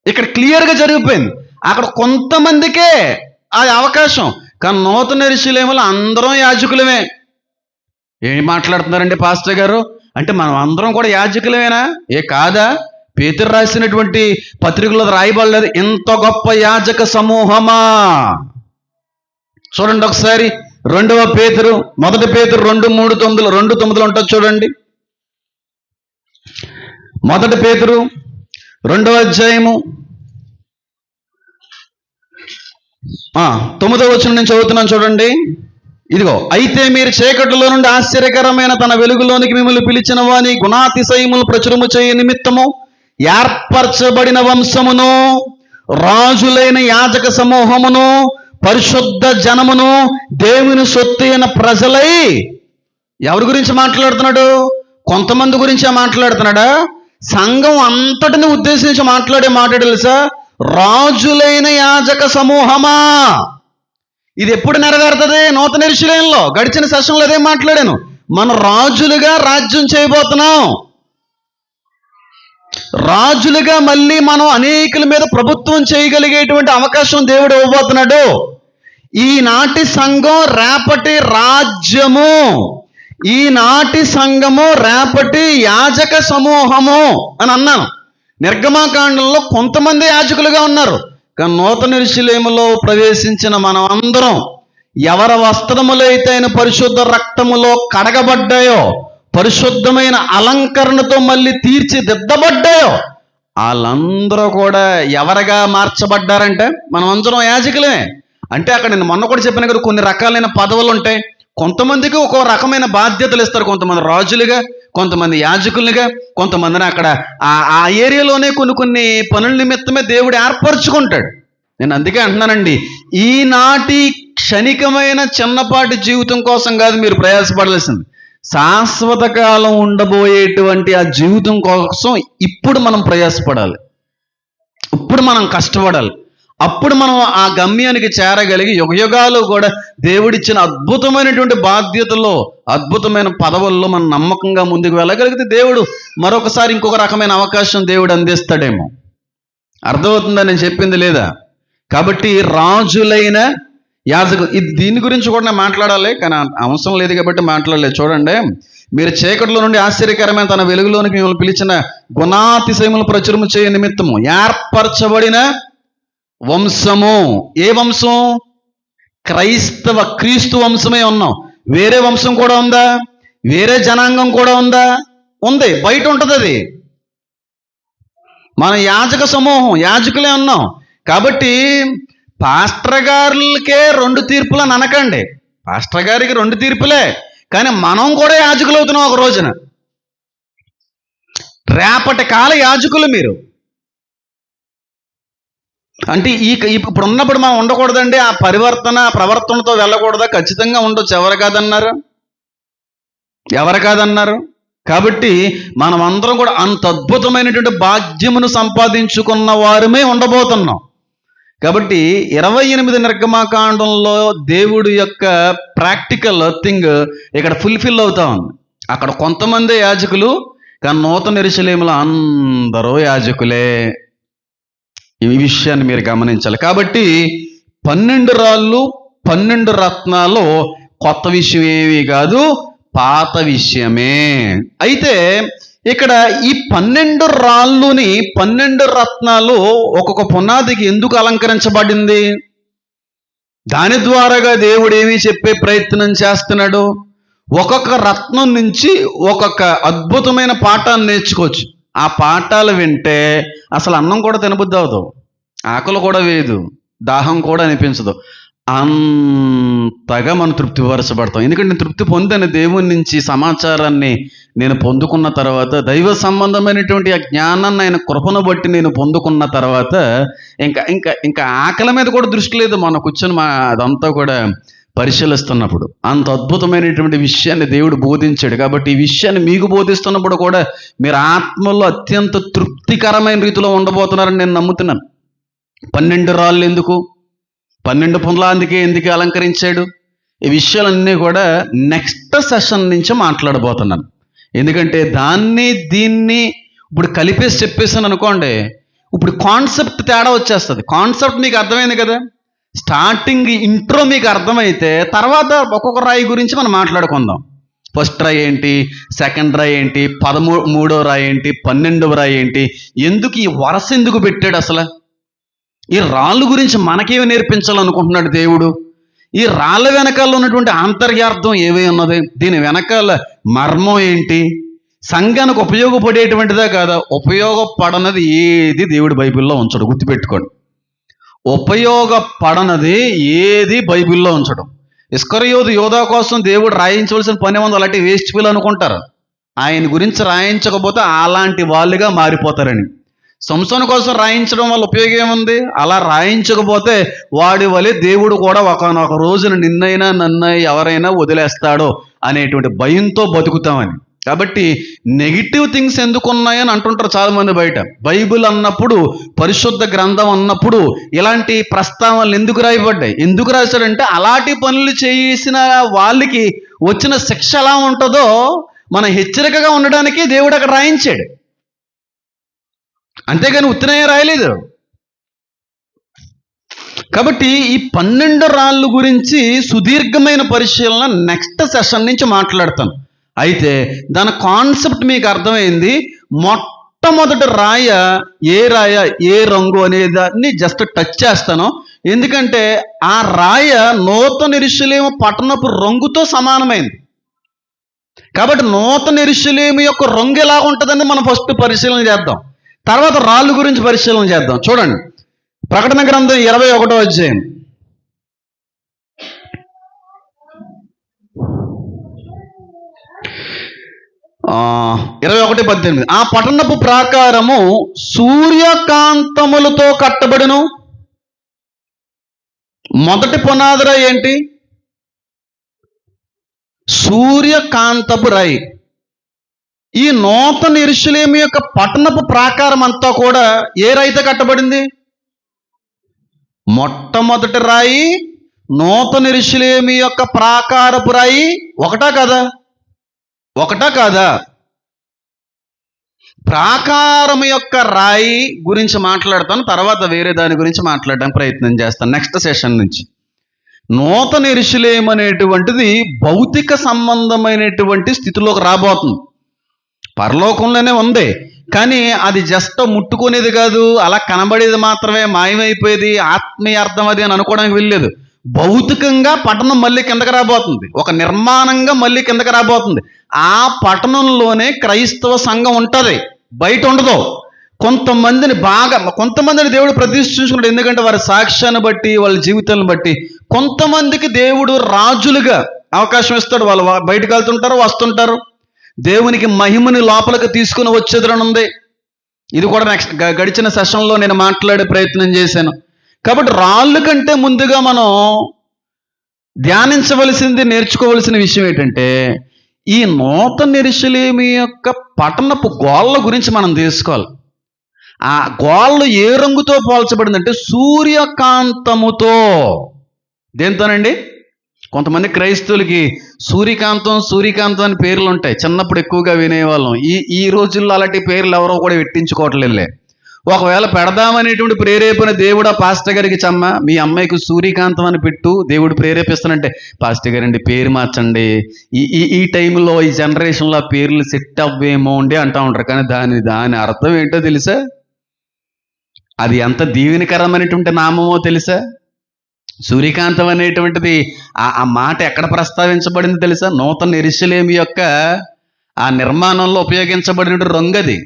ఇక్కడ క్లియర్గా జరిగిపోయింది. అక్కడ కొంతమందికే ఆ అవకాశం, కానీ నూతన యెరూషలేములో అందరం యాజకులమే. ఏం మాట్లాడుతున్నారండి పాస్టర్ గారు? అంటే మనం అందరం కూడా యాజకులమేనా? కాదా? పేతురు రాసినటువంటి పత్రికలో రాయబడలేదు ఇంత గొప్ప యాజక సమూహమా? చూడండి ఒకసారి 2వ పేతురు, 1 పేతురు 2:3-9 ఉంటుంది చూడండి. 1 పేతురు 2వ అధ్యాయము 9వ వచనం నేను చదువుతున్నాను చూడండి. ఇదిగో, అయితే మీరు చీకటిలో నుండి ఆశ్చర్యకరమైన తన వెలుగులోనికి మిమ్మల్ని పిలిచిన వాని గుణాతిశయములు ప్రచురము చేయ నిమిత్తము ఏర్పరచబడిన వంశమును, రాజులైన యాజక సమూహమును, పరిశుద్ధ జనమును, దేవుని సొత్తైన ప్రజలై. ఎవరి గురించి మాట్లాడుతున్నాడు? కొంతమంది గురించే మాట్లాడుతున్నాడా? సంఘం అంతటిని ఉద్దేశించి మాట్లాడే మాట తెలుసా? రాజులైన యాజక సమూహమా. ఇది ఎప్పుడు నెరవేరుతుంది? నూతన యెరూషలేములో. గడిచిన సెషన్లో అదే మాట్లాడాను. మనం రాజులుగా రాజ్యం చేయబోతున్నాం. రాజులుగా మళ్ళీ మనం అనేకుల మీద ప్రభుత్వం చేయగలిగేటువంటి అవకాశం దేవుడు ఇవ్వబోతున్నాడు. ఈనాటి సంఘం రేపటి రాజ్యము, ఈనాటి సంఘము రేపటి యాజక సమూహము అని అన్నాను. నిర్గమకాండంలో కొంతమంది యాజకులుగా ఉన్నారు, కానీ నూతన యెరూషలేములో ప్రవేశించిన మనం అందరం ఎవరి వస్త్రములైతే ఆయన పరిశుద్ధ రక్తములో కడగబడ్డాయో, పరిశుద్ధమైన అలంకరణతో మళ్ళీ తీర్చిదిద్దబడ్డాయో, వాళ్ళందరూ కూడా ఎవరిగా మార్చబడ్డారంటే మనం అందరం యాజకులమే. అంటే అక్కడ నేను మొన్న కూడా చెప్పిన కదా, కొన్ని రకాలైన పదవులు ఉంటాయి. కొంతమందికి ఒక్కో రకమైన బాధ్యతలు ఇస్తారు. కొంతమంది రాజులుగా, కొంతమంది యాజకులుగా, కొంతమందిని అక్కడ ఆ ఏరియాలోనే కొన్ని పనుల నిమిత్తమే దేవుడు ఏర్పరచుకుంటాడు. నేను అందుకే అంటున్నానండి, ఈనాటి క్షణికమైన చిన్నపాటి జీవితం కోసం కాదు మీరు ప్రయాసపడాల్సింది. శాశ్వత కాలం ఉండబోయేటువంటి ఆ జీవితం కోసం ఇప్పుడు మనం ప్రయాసపడాలి, ఇప్పుడు మనం కష్టపడాలి. అప్పుడు మనం ఆ గమ్యానికి చేరగలిగి యుగయుగాలు కూడా దేవుడిచ్చిన అద్భుతమైనటువంటి బాధ్యతలో, అద్భుతమైన పదవుల్లో మనం నమ్మకంగా ముందుకు వెళ్ళగలిగితే దేవుడు మరొకసారి ఇంకొక రకమైన అవకాశం దేవుడు అందిస్తాడేమో. అర్థమవుతుందా నేను చెప్పింది లేదా? కాబట్టి రాజులైన యాజకులు, ఇది దీని గురించి కూడా నేను మాట్లాడాలి, కానీ అవసరం లేదు కాబట్టి మాట్లాడలేదు. చూడండి, మీరు చీకటిలో నుండి ఆశ్చర్యకరమైన తన వెలుగులోనికి మిమ్మల్ని పిలిచిన గుణాతిశయములు ప్రచురము చేయ నిమిత్తము ఏర్పరచబడిన వంశము. ఏ వంశం? క్రీస్తు వంశమే ఉన్నాం. వేరే వంశం కూడా ఉందా? వేరే జనాంగం కూడా ఉందా? ఉంది, బయట ఉంటుంది అది. మన యాజక సమూహం, యాజకులే ఉన్నాం. కాబట్టి పాస్టర్ గారులకే 2 తీర్పులు అని అనకండి. పాస్టర్ గారికి 2 తీర్పులే, కానీ మనం కూడా యాజకులు అవుతున్నాం ఒక రోజున. రేపటి కాల యాజకులు మీరు. అంటే ఇప్పుడు ఉన్నప్పుడు మనం ఉండకూడదండి, ఆ ప్రవర్తనతో వెళ్ళకూడదా? ఖచ్చితంగా ఉండొచ్చు. ఎవరు కాదన్నారు? కాబట్టి మనం అందరం కూడా అంత అద్భుతమైనటువంటి భాగ్యమును సంపాదించుకున్న వారమే ఉండబోతున్నాం. కాబట్టి 28 నిర్గమకాండంలో దేవుడి యొక్క ప్రాక్టికల్ థింగ్ ఇక్కడ ఫుల్ఫిల్ అవుతా ఉంది. అక్కడ కొంతమంది యాజకులు, కానీ నూతన యెరూషలేములో అందరూ యాజకులే. ఈ విషయాన్ని మీరు గమనించాలి. కాబట్టి 12 రాళ్ళు 12 రత్నాలు కొత్త విషయం ఏమీ కాదు, పాత విషయమే. అయితే ఇక్కడ ఈ 12 రాళ్ళుని 12 రత్నాలు ఒక్కొక్క పునాదికి ఎందుకు అలంకరించబడింది? దాని ద్వారాగా దేవుడు ఏమీ చెప్పే ప్రయత్నం చేస్తున్నాడు? ఒక్కొక్క రత్నం నుంచి ఒక్కొక్క అద్భుతమైన పాఠాన్ని నేర్చుకోవచ్చు. ఆ పాఠాలు వింటే అసలు అన్నం కూడా తినబుద్ధి అవదు, ఆకలి కూడా వేయదు, దాహం కూడా అనిపించదు. అంతగా మనం తృప్తిపరచబడతాం. ఎందుకంటే నేను తృప్తి పొందిన దేవుని నుంచి సమాచారాన్ని నేను పొందుకున్న తర్వాత, దైవ సంబంధమైనటువంటి ఆ జ్ఞానాన్ని ఆయన కృపను బట్టి నేను పొందుకున్న తర్వాత ఇంకా ఇంకా ఇంకా ఆకలి మీద కూడా దృష్టి లేదు. మనం కూర్చొని అదంతా కూడా పరిశీలిస్తున్నప్పుడు అంత అద్భుతమైనటువంటి విషయాన్ని దేవుడు బోధించాడు. కాబట్టి ఈ విషయాన్ని మీకు బోధిస్తున్నప్పుడు కూడా మీరు ఆత్మలో అత్యంత తృప్తికరమైన రీతిలో ఉండబోతున్నారని నేను నమ్ముతున్నాను. 12 రాళ్ళు ఎందుకు, 12 పుండ్ల అందుకే ఎందుకు అలంకరించాడు, ఈ విషయాలన్నీ కూడా నెక్స్ట్ సెషన్ నుంచి మాట్లాడబోతున్నాను. ఎందుకంటే దీన్ని ఇప్పుడు కలిపేసి చెప్పేసాను అనుకోండి, ఇప్పుడు కాన్సెప్ట్ తేడా వచ్చేస్తుంది. కాన్సెప్ట్ మీకు అర్థమైంది కదా, స్టార్టింగ్ ఇంట్రో మీకు అర్థమైతే తర్వాత ఒక్కొక్క రాయి గురించి మనం మాట్లాడుకుందాం. ఫస్ట్ రాయి ఏంటి, సెకండ్ రాయి ఏంటి, 13వ రాయి ఏంటి, 12వ రాయి ఏంటి, ఎందుకు ఈ వరుస ఎందుకు పెట్టాడు, అసలు ఈ రాళ్ళ గురించి మనకేమి నేర్పించాలనుకుంటున్నాడు దేవుడు, ఈ రాళ్ళ వెనకాల ఉన్నటువంటి ఆంతర్యార్థం ఏమై ఉన్నది, దీని వెనకాల మర్మం ఏంటి, సంఘానికి ఉపయోగపడేటువంటిదా కాదా, ఉపయోగపడనది ఏది దేవుడు బైబిల్లో ఉంచడు. గుర్తుపెట్టుకోండి, ఉపయోగపడనది ఏది బైబిల్లో ఉంచడం. ఇస్కరియోతు యోధా కోసం దేవుడు రాయించవలసిన పని ఉంది, అలాంటి వేస్ట్ ఫీల్ అనుకుంటారు. ఆయన గురించి రాయించకపోతే అలాంటి వాళ్ళుగా మారిపోతారని. సంసోను కోసం రాయించడం వల్ల ఉపయోగం ఏముంది, అలా రాయించకపోతే వాడి వలె దేవుడు కూడా ఒకనొక రోజున నిన్నైనా నన్ను ఎవరైనా వదిలేస్తాడో అనేటువంటి భయంతో బతుకుతామని. కాబట్టి నెగిటివ్ థింగ్స్ ఎందుకు ఉన్నాయని అంటుంటారు చాలామంది బయట. బైబిల్ అన్నప్పుడు, పరిశుద్ధ గ్రంథం అన్నప్పుడు ఇలాంటి ప్రస్తావనలు ఎందుకు రాయబడ్డాయి, ఎందుకు రాశాడంటే అలాంటి పనులు చేసిన వాళ్ళకి వచ్చిన శిక్ష ఎలా ఉంటుందో మనం హెచ్చరికగా ఉండడానికి దేవుడు అక్కడ రాయించాడు. అంతేగాని ఉత్తనే రాయలేదు. కాబట్టి ఈ 12 రాళ్ళు గురించి సుదీర్ఘమైన పరిశీలన నెక్స్ట్ సెషన్ నుంచి మాట్లాడతాను. అయితే దాని కాన్సెప్ట్ మీకు అర్థమైంది. మొట్టమొదటి రాయ ఏ రంగు అనేదాన్ని జస్ట్ టచ్ చేస్తాను. ఎందుకంటే ఆ రాయ నూతన యెరూషలేము పట్టణపు రంగుతో సమానమైంది. కాబట్టి నూతన యెరూషలేము యొక్క రంగు ఎలా ఉంటుందని మనం ఫస్ట్ పరిశీలన చేద్దాం, తర్వాత రాళ్ళు గురించి పరిశీలన చేద్దాం. చూడండి, ప్రకటన గ్రంథం 21వ అధ్యాయం 21:18. ఆ పట్టణపు ప్రాకారము సూర్యకాంతములతో కట్టబడును. మొదటి పునాది రాయి ఏంటి, సూర్యకాంతపు రాయి. ఈ నూతన యెరూషలేము యొక్క పట్టణపు ప్రాకారం అంతా కూడా ఏ రాయితో కట్టబడింది, మొట్టమొదటి రాయి నూతన యెరూషలేము యొక్క ప్రాకారపు రాయి. ఒకటా కాదా? ప్రాకారం యొక్క రాయి గురించి మాట్లాడతాను, తర్వాత వేరే దాని గురించి మాట్లాడడానికి ప్రయత్నం చేస్తాను నెక్స్ట్ సెషన్ నుంచి. నూతన యెరూషలేము అనేటువంటిది భౌతిక సంబంధమైనటువంటి స్థితిలోకి రాబోతుంది. పరలోకంలోనే ఉంది, కానీ అది జస్ట్ ముట్టుకునేది కాదు, అలా కనబడేది మాత్రమే, మాయమైపోయేది, ఆత్మీయ అర్థం అది అని అనుకోవడానికి వెళ్ళలేదు. భౌతికంగా పట్టణం మళ్ళీ కిందకి రాబోతుంది, ఒక నిర్మాణంగా మళ్ళీ కిందకి రాబోతుంది. ఆ పట్టణంలోనే క్రైస్తవ సంఘం ఉంటుంది, బయట ఉండదు. కొంతమందిని దేవుడు ప్రతిష్ఠించుకున్నాడు, ఎందుకంటే వారి సాక్ష్యాన్ని బట్టి, వాళ్ళ జీవితాలను బట్టి. కొంతమందికి దేవుడు రాజులుగా అవకాశం ఇస్తాడు, వాళ్ళు బయటకు వెళ్తుంటారు, వస్తుంటారు. దేవునికి మహిమని లోపలికి తీసుకుని వచ్చేదనుంది. ఇది కూడా నెక్స్ట్ గడిచిన సెషన్లో నేను మాట్లాడే ప్రయత్నం చేశాను. కాబట్టి రాళ్ళు కంటే ముందుగా మనం ధ్యానించవలసింది, నేర్చుకోవలసిన విషయం ఏంటంటే, ఈ నూతన యెరూషలేము యొక్క పట్టణపు గోళ్ళ గురించి మనం తెలుసుకోవాలి. ఆ గోళ్ళు ఏ రంగుతో పోల్చబడిందంటే సూర్యకాంతముతో. దేంతోనండి? కొంతమంది క్రైస్తవులకి సూర్యకాంతం అని పేర్లు ఉంటాయి, చిన్నప్పుడు ఎక్కువగా వినేవాళ్ళం. ఈ రోజుల్లో అలాంటి పేర్లు ఎవరో కూడా పెట్టించుకోవట్లేదులే. ఒకవేళ పెడదామనేటువంటి ప్రేరేపణ దేవుడు ఆ పాస్టర్ గారికి, మీ అమ్మాయికి సూర్యకాంతం అని పెట్టు, దేవుడు ప్రేరేపిస్తానంటే, పాస్టర్ గారండి పేరు మార్చండి, ఈ టైంలో ఈ జనరేషన్లో ఆ పేర్లు సెట్ అవ్వేమో అండి అంటూ ఉంటారు. కానీ దాని అర్థం ఏంటో తెలుసా? అది ఎంత దీవెనకరమైనటువంటి నామమో తెలుసా? సూర్యకాంతం అనేటువంటిది ఆ మాట ఎక్కడ ప్రస్తావించబడింది తెలుసా? నూతన యెరూషలేము యొక్క ఆ నిర్మాణంలో ఉపయోగించబడిన రంగు అది.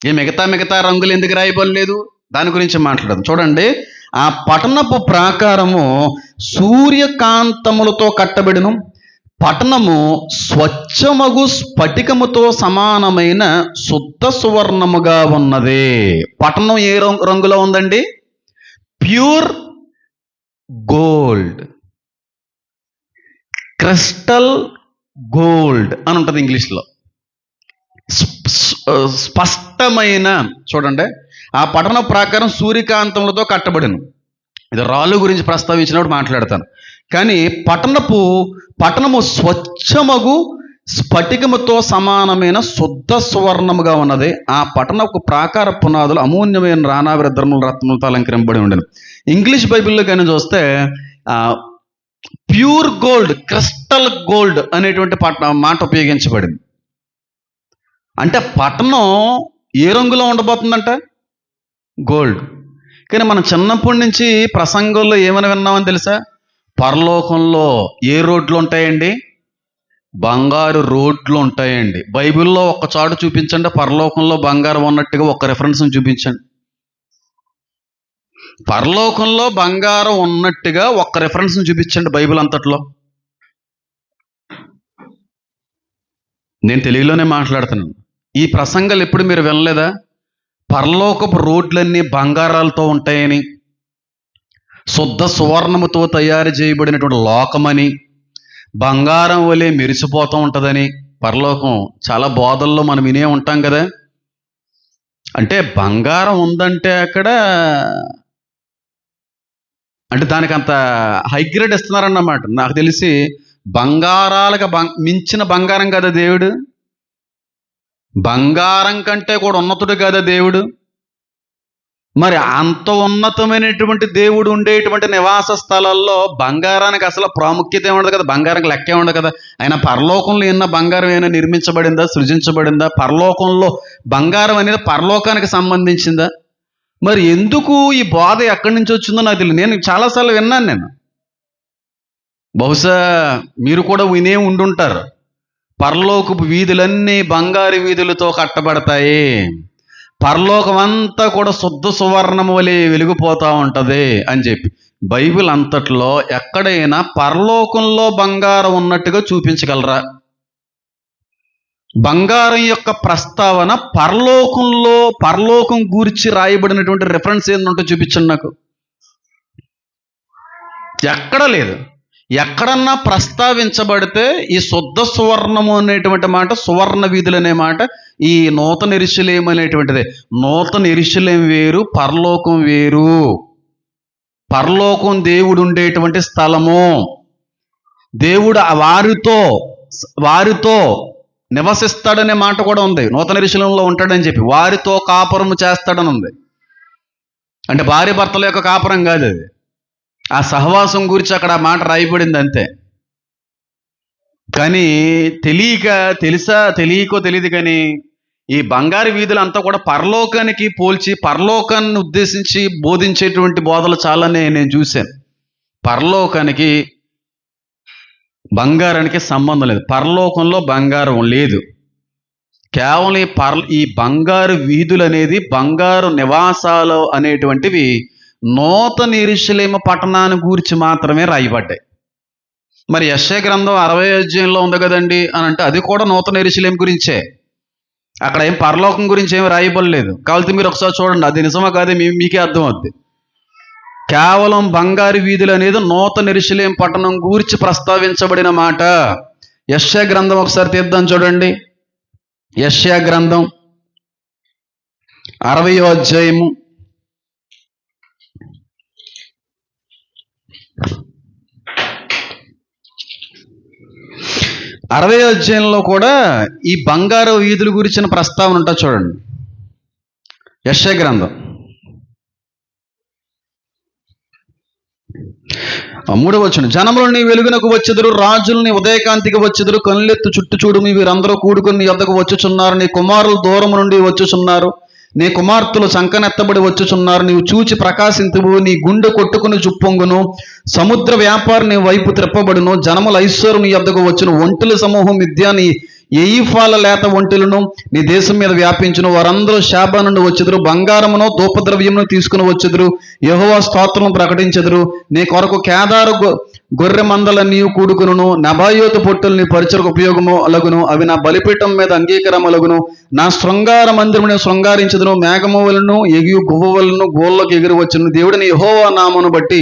ఈ మిగతా రంగులు ఎందుకు రాయబడలేదు? దాని గురించి మాట్లాడదు. చూడండి, ఆ పట్టణపు ప్రాకారము సూర్యకాంతములతో కట్టబడిను. పట్టణము స్వచ్ఛమగు స్ఫటికముతో సమానమైన శుద్ధ సువర్ణముగా ఉన్నది. పట్టణం ఏ రంగులో ఉందండి? ప్యూర్ గోల్డ్, క్రిస్టల్ గోల్డ్ అని ఉంటుంది ఇంగ్లీష్లో. స్పష్టమైన, చూడండి, ఆ పట్టణ ప్రాకారం సూర్యకాంతములతో కట్టబడిను. ఇది రాళ్ళు గురించి ప్రస్తావించినప్పుడు మాట్లాడతాను. కానీ పట్టణము స్వచ్ఛమగు స్ఫటికముతో సమానమైన శుద్ధ సువర్ణముగా ఉన్నది. ఆ పట్టణపు ప్రాకార పునాదులు అమూల్యమైన రాణావిరద్రముల రత్నములతో అలంకరింపబడి ఉండను. ఇంగ్లీష్ బైబిల్లో కానీ చూస్తే ప్యూర్ గోల్డ్, క్రిస్టల్ గోల్డ్ అనేటువంటి మాట ఉపయోగించబడింది. అంటే పట్టణం ఏ రంగులో ఉండబోతుందంట? గోల్డ్. కానీ మనం చిన్నప్పటి నుంచి ప్రసంగంలో ఏమని విన్నామని తెలుసా? పరలోకంలో ఏ రోడ్లు ఉంటాయండి? బంగారు రోడ్లు ఉంటాయండి. బైబిల్లో ఒక్క చాటు చూపించండి, పరలోకంలో బంగారం ఉన్నట్టుగా ఒక్క రెఫరెన్స్ చూపించండి. పరలోకంలో బంగారం ఉన్నట్టుగా ఒక్క రెఫరెన్స్ చూపించండి బైబిల్ అంతట్లో. నేను తెలుగులోనే మాట్లాడుతున్నాను. ఈ ప్రసంగాలు ఎప్పుడు మీరు వినలేదా? పరలోకపు రోడ్లన్నీ బంగారాలతో ఉంటాయని, శుద్ధ సువర్ణముతో తయారు చేయబడినటువంటి లోకమని, బంగారం వలె మెరిసిపోతూ ఉంటుందని పరలోకం చాలా బోధల్లో మనం వినే ఉంటాం కదా. అంటే బంగారం ఉందంటే అక్కడ అంటే దానికి అంత హైగ్రేడ్ ఇస్తున్నారన్నమాట. నాకు తెలిసి బంగారాలకు మించిన బంగారం కదా దేవుడు. బంగారం కంటే కూడా ఉన్నతుడు కదా దేవుడు. మరి అంత ఉన్నతమైనటువంటి దేవుడు ఉండేటువంటి నివాస స్థలాల్లో బంగారానికి అసలు ప్రాముఖ్యత ఉండదు కదా, బంగారానికి లెక్కే ఉండదు కదా. అయినా పరలోకంలో ఏమన్నా బంగారం ఏమైనా నిర్మించబడిందా, సృజించబడిందా? పరలోకంలో బంగారం అనేది పరలోకానికి సంబంధించిందా? మరి ఎందుకు ఈ బాధ ఎక్కడి నుంచి వచ్చిందో నాకు తెలియదు. నేను చాలాసార్లు విన్నాను. నేను బహుశా మీరు కూడా వినే ఉండుంటారు. పరలోకపు వీధులన్నీ బంగారు వీధులతో కట్టబడతాయి, పరలోకం అంతా కూడా శుద్ధ సువర్ణము వలె వెలిగిపోతూ ఉంటుంది అని చెప్పి. బైబిల్ అంతట్లో ఎక్కడైనా పరలోకంలో బంగారం ఉన్నట్టుగా చూపించగలరా? బంగారం యొక్క ప్రస్తావన పరలోకం గురించి రాయబడినటువంటి రెఫరెన్స్ ఏంటంటే చూపించండి నాకు. ఎక్కడ లేదు. ఎక్కడన్నా ప్రస్తావించబడితే ఈ శుద్ధ సువర్ణము అనేటువంటి మాట, సువర్ణ వీధులు అనే మాట ఈ నూతన యెరూషలేము అనేటువంటిదే. నూతన యెరూషలేము వేరు, పరలోకం వేరు. పరలోకం దేవుడు ఉండేటువంటి స్థలము. దేవుడు వారితో నివసిస్తాడనే మాట కూడా ఉంది. నూతన యెరూషలేములో ఉంటాడని చెప్పి వారితో కాపురము చేస్తాడని ఉంది. అంటే భార్య భర్తల యొక్క కాపురం కాదు అది. ఆ సహవాసం గురించి అక్కడ ఆ మాట రాయబడింది అంతే. కానీ తెలియకో తెలియదు కానీ ఈ బంగారు వీధులు అంతా కూడా పరలోకానికి పోల్చి, పరలోకాన్ని ఉద్దేశించి బోధించేటువంటి బోధలు చాలానే నేను చూశాను. పరలోకానికి బంగారానికి సంబంధం లేదు. పరలోకంలో బంగారం లేదు. కేవలం ఈ బంగారు వీధులు అనేది, బంగారు నివాసాలు అనేటువంటివి నూతన యెరూషలేము పట్టణాన్ని గురించి మాత్రమే రాయబడ్డాయి. మరి యెషయా గ్రంథం 60వ అధ్యాయంలో ఉంది కదండి అని అంటే అది కూడా నూతన యెరూషలేము గురించే. అక్కడ ఏం పరలోకం గురించి ఏమి రాయబడలేదు. కాబట్టి మీరు ఒకసారి చూడండి, అది నిజమా కాదే మీకే అర్థం అవుద్ది. కేవలం బంగారు వీధులు అనేది నూతన యెరూషలేము పట్టణం గురించి ప్రస్తావించబడిన మాట. యెషయా గ్రంథం ఒకసారి తీద్దాం చూడండి. యెషయా గ్రంథం 60వ అధ్యాయము 60వ అధ్యాయంలో కూడా ఈ బంగారు వీధుల గురించిన ప్రస్తావన ఉంటుంది చూడండి. యెషయా గ్రంథం 3వ వచనం, జనములు నీ వెలుగునకు వచ్చెదరు, రాజులు నీ ఉదయకాంతికి వచ్చెదరు, కనులెత్తు చుట్టూ చూడు, వీరందరూ కూడుకుని నీ యొద్దకు వచ్చుచున్నారు, నీ కుమారులు దూరం నుండి వచ్చుచున్నారు, నీ కుమార్తెలు సంకనెత్తబడి వచ్చుచున్నారు, నీవు చూచి ప్రకాశింతువు, నీ గుండె కొట్టుకుని చుప్పొంగును, సముద్ర వ్యాపారం నీ వైపు త్రిప్పబడును, జనముల ఐశ్వర్యం నీ యొద్దకు వచ్చును, ఒంటెల సమూహం మిథ్యా నీ ఎయిఫాల లేత ఒంటెలను నీ దేశం మీద వ్యాపించును, వారందరూ శాబా నుండి వచ్చెదరు, బంగారమును ధూపద్రవ్యమును తీసుకుని వచ్చెదరు, యెహోవా స్తోత్రం ప్రకటించెదరు. నీ కొరకు కేదారు గొర్రె మందలన్నీ కూడుకును, నబాయోతు పొట్టులు నీ పరిచరకు ఉపయోగము అలగును, అవి నా బలిపీఠం మీద అంగీకారమలగును, నా శృంగార మందిరమును శృంగారించదును, మేఘము వలను ఎగియు గువ్వ వలను గోళ్ళకు ఎగిరి వచ్చును. దేవుడిని యెహోవా నామమును బట్టి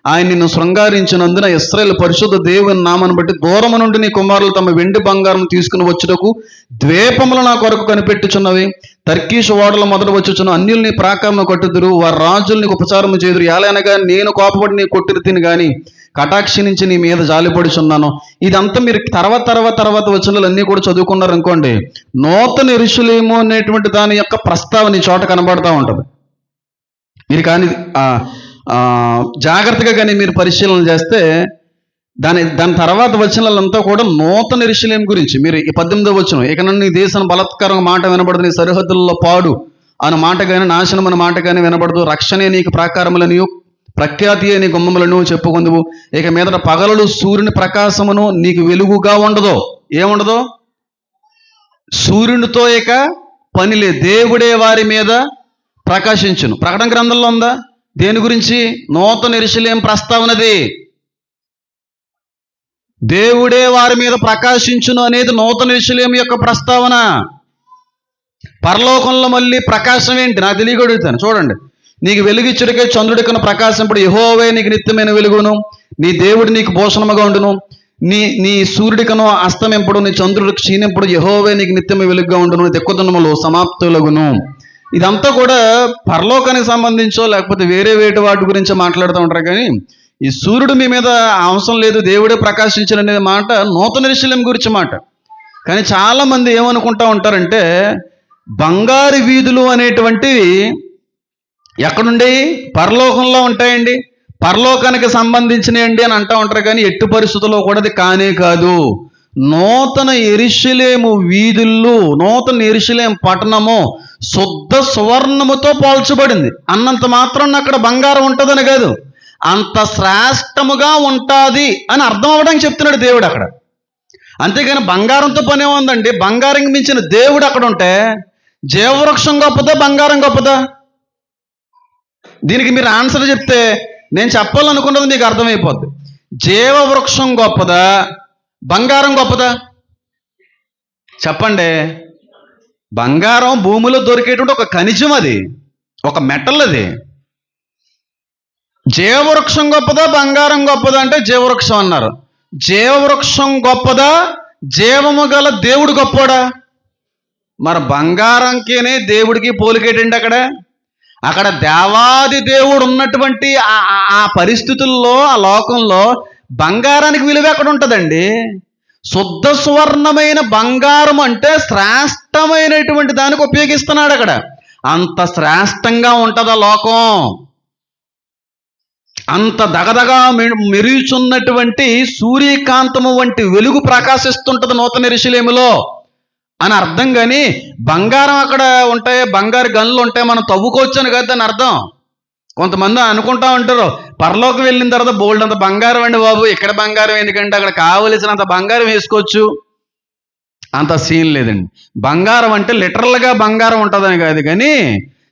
ఆయన నిన్ను శృంగారించినందున ఇశ్రాయేలు పరిశుద్ధ దేవుని నామను బట్టి దూరము నుండి నీ కుమారులు తమ వెండి బంగారం తీసుకుని వచ్చుటకు ద్వీపములు నా కొరకు కనిపెట్టుచున్నవి. తర్కీషు ఓడల మొదట వచ్చుచున్న అన్యులు నీ ప్రాకారమును కట్టుదురు, వారి రాజులు నీకు ఉపచారము చేదురు. ఏలైనగా నేను కోపపడి నీ కొట్టిరి తిని గాని కటాక్షి నుంచి నీ మీద జాలిపడుచున్నాను. ఇదంతా మీరు తర్వాత వచనాలు అన్నీ కూడా చదువుకున్నారు అనుకోండి, నూతన యెరూషలేము అనేటువంటి దాని యొక్క ప్రస్తావన ఈ చోట కనబడతా ఉంటుంది. మీరు కానీ జాగ్రత్తగా కానీ మీరు పరిశీలన చేస్తే దాని తర్వాత వచనాలంతా కూడా నూతన యెరూషలేము గురించి. మీరు ఈ 18వ వచనం, ఇక నన్ను ఈ దేశం బలత్కారం మాట వినబడదు, నీ సరిహద్దుల్లో పాడు అన్న మాట కానీ నాశనం అన్న మాట కానీ వినబడదు, రక్షణే నీకు ప్రాకారములను ప్రఖ్యాతి అని గుమ్మములను చెప్పుకుందువు. ఇక మీదట పగలుడు సూర్యుని ప్రకాశమును నీకు వెలుగుగా ఉండదు. ఏముండదు? సూర్యునితో ఇక పని లేదు, దేవుడే వారి మీద ప్రకాశించును. ప్రకటన గ్రంథంలో ఉందా? దేని గురించి? నూతన యెరూషలేము ప్రస్తావనది. దేవుడే వారి మీద ప్రకాశించును అనేది నూతన యెరూషలేము యొక్క ప్రస్తావన. పరలోకంలో మళ్ళీ ప్రకాశం ఏంటి నాకు తెలియగలుగుతాను. చూడండి, నీకు వెలుగిచ్చుడికే చంద్రుడికను ప్రకాశింపుడు, యెహోవా నీకు నిత్యమైన వెలుగును, నీ దేవుడు నీకు భూషణముగా ఉండును, నీ సూర్యుడికను అస్తమింపుడు, నీ చంద్రుడికి క్షీణింపుడు, యెహోవా నీకు నిత్యమైన వెలుగుగా ఉండును, దిక్కుదనములు సమాప్తులగును. ఇదంతా కూడా పరలోకానికి సంబంధించో లేకపోతే వేరే వాటి గురించి మాట్లాడుతూ ఉంటారు. కానీ ఈ సూర్యుడు మీ మీద అవసరం లేదు, దేవుడే ప్రకాశించిన అనే మాట నూతన యెరూషలేము గురించి మాట. కానీ చాలామంది ఏమనుకుంటా ఉంటారంటే బంగారు వీధులు అనేటువంటివి ఎక్కడుండి? పరలోకంలో ఉంటాయండి, పరలోకానికి సంబంధించినయండి అని అంటూ ఉంటారు. కానీ ఎట్టి పరిస్థితుల్లో కూడా అది కానే కాదు. నూతన యెరూషలేము వీధుల్లో, నూతన యెరూషలేము పట్టణము శుద్ధ సువర్ణముతో పోల్చబడింది అన్నంత మాత్రం అక్కడ బంగారం ఉంటుందని కాదు, అంత శ్రేష్టముగా ఉంటుంది అని అర్థం అవ్వడానికి చెప్తున్నాడు దేవుడు అక్కడ. అంతేగాని బంగారంతో పనే ఉందండి. బంగారం మించిన దేవుడు అక్కడ ఉంటే జీవవృక్షం గొప్పదా, బంగారం గొప్పదా? దీనికి మీరు ఆన్సర్ చెప్తే నేను చెప్పాలనుకున్నది మీకు అర్థమైపోద్ది. జీవవృక్షం గొప్పదా, బంగారం గొప్పదా? చెప్పండి. బంగారం భూమిలో దొరికేటువంటి ఒక ఖనిజం, అది ఒక మెటల్. అది జీవవృక్షం గొప్పదా, బంగారం గొప్పదా అంటే జీవవృక్షం అన్నారు. జీవవృక్షం గొప్పదా, జీవము గల దేవుడు గొప్పోడా? మరి బంగారంకేనే దేవుడికి పోలికేటండి. అక్కడ దేవాది దేవుడు ఉన్నటువంటి ఆ పరిస్థితుల్లో, ఆ లోకంలో బంగారానికి విలువ ఎక్కడ ఉంటుందండి? శుద్ధ సువర్ణమైన బంగారం అంటే శ్రేష్టమైనటువంటి దానికి ఉపయోగిస్తున్నాడు అక్కడ. అంత శ్రేష్టంగా ఉంటుంది ఆ లోకం. అంత దగదగా మెరుగుచున్నటువంటి సూర్యకాంతము వంటి వెలుగు ప్రకాశిస్తుంటుంది నూతన యెరూషలేములో అని అర్థం. కానీ బంగారం అక్కడ ఉంటాయి, బంగారు గనులు ఉంటాయి, మనం తవ్వుకోవచ్చు అని కదా అని అర్థం. కొంతమంది అనుకుంటా ఉంటారు పరలోకం వెళ్ళిన తర్వాత బోల్డ్ అంత బంగారం అండి బాబు, ఇక్కడ బంగారం ఎందుకంటే అక్కడ కావలసినంత బంగారం వేసుకోవచ్చు. అంత సీన్ లేదండి. బంగారం అంటే లిటరల్గా బంగారం ఉంటుందని కాదు, కానీ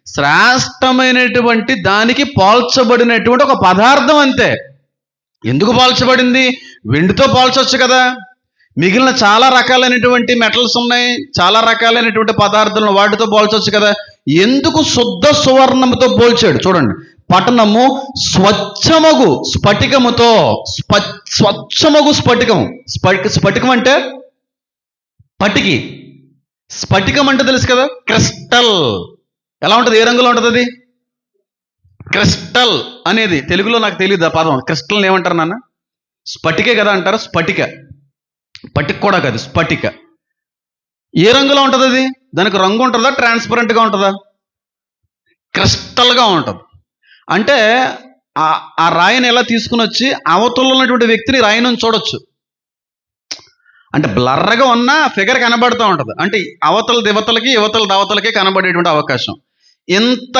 శ్రేష్టమైనటువంటి దానికి పోల్చబడినటువంటి ఒక పదార్థం అంతే. ఎందుకు పోల్చబడింది? వెండితో పోల్చవచ్చు కదా, మిగిలిన చాలా రకాలైనటువంటి మెటల్స్ ఉన్నాయి, చాలా రకాలైనటువంటి పదార్థాలను వాటితో పోల్చవచ్చు కదా. ఎందుకు శుద్ధ సువర్ణముతో పోల్చాడు? చూడండి, పట్టణము స్వచ్ఛమగు స్ఫటికముతో, స్వచ్ఛమగు స్ఫటికము. స్ఫటికం అంటే పటికి, స్ఫటికం అంటే తెలుసు కదా, క్రిస్టల్. ఎలా ఉంటుంది? ఏ రంగులో ఉంటుంది అది? క్రిస్టల్ అనేది తెలుగులో నాకు తెలియదు ఆ పదం. క్రిస్టల్ ఏమంటారు నాన్న? స్ఫటికే కదా అంటారు. స్ఫటిక, పటిక కూడా కాదు, స్ఫటిక. ఏ రంగులో ఉంటుంది అది? దానికి రంగు ఉంటుందా, ట్రాన్స్పరెంట్గా ఉంటుందా? క్రిస్టల్గా ఉంటుంది. అంటే ఆ రాయిని ఎలా తీసుకుని వచ్చి అవతల ఉన్నటువంటి వ్యక్తిని రాయి నుంచి చూడొచ్చు. అంటే బ్లర్గా ఉన్న ఫిగర్ కనబడుతూ ఉంటుంది. అంటే అవతల దివతలకి యువతల దవతలకి కనబడేటువంటి అవకాశం. ఇంత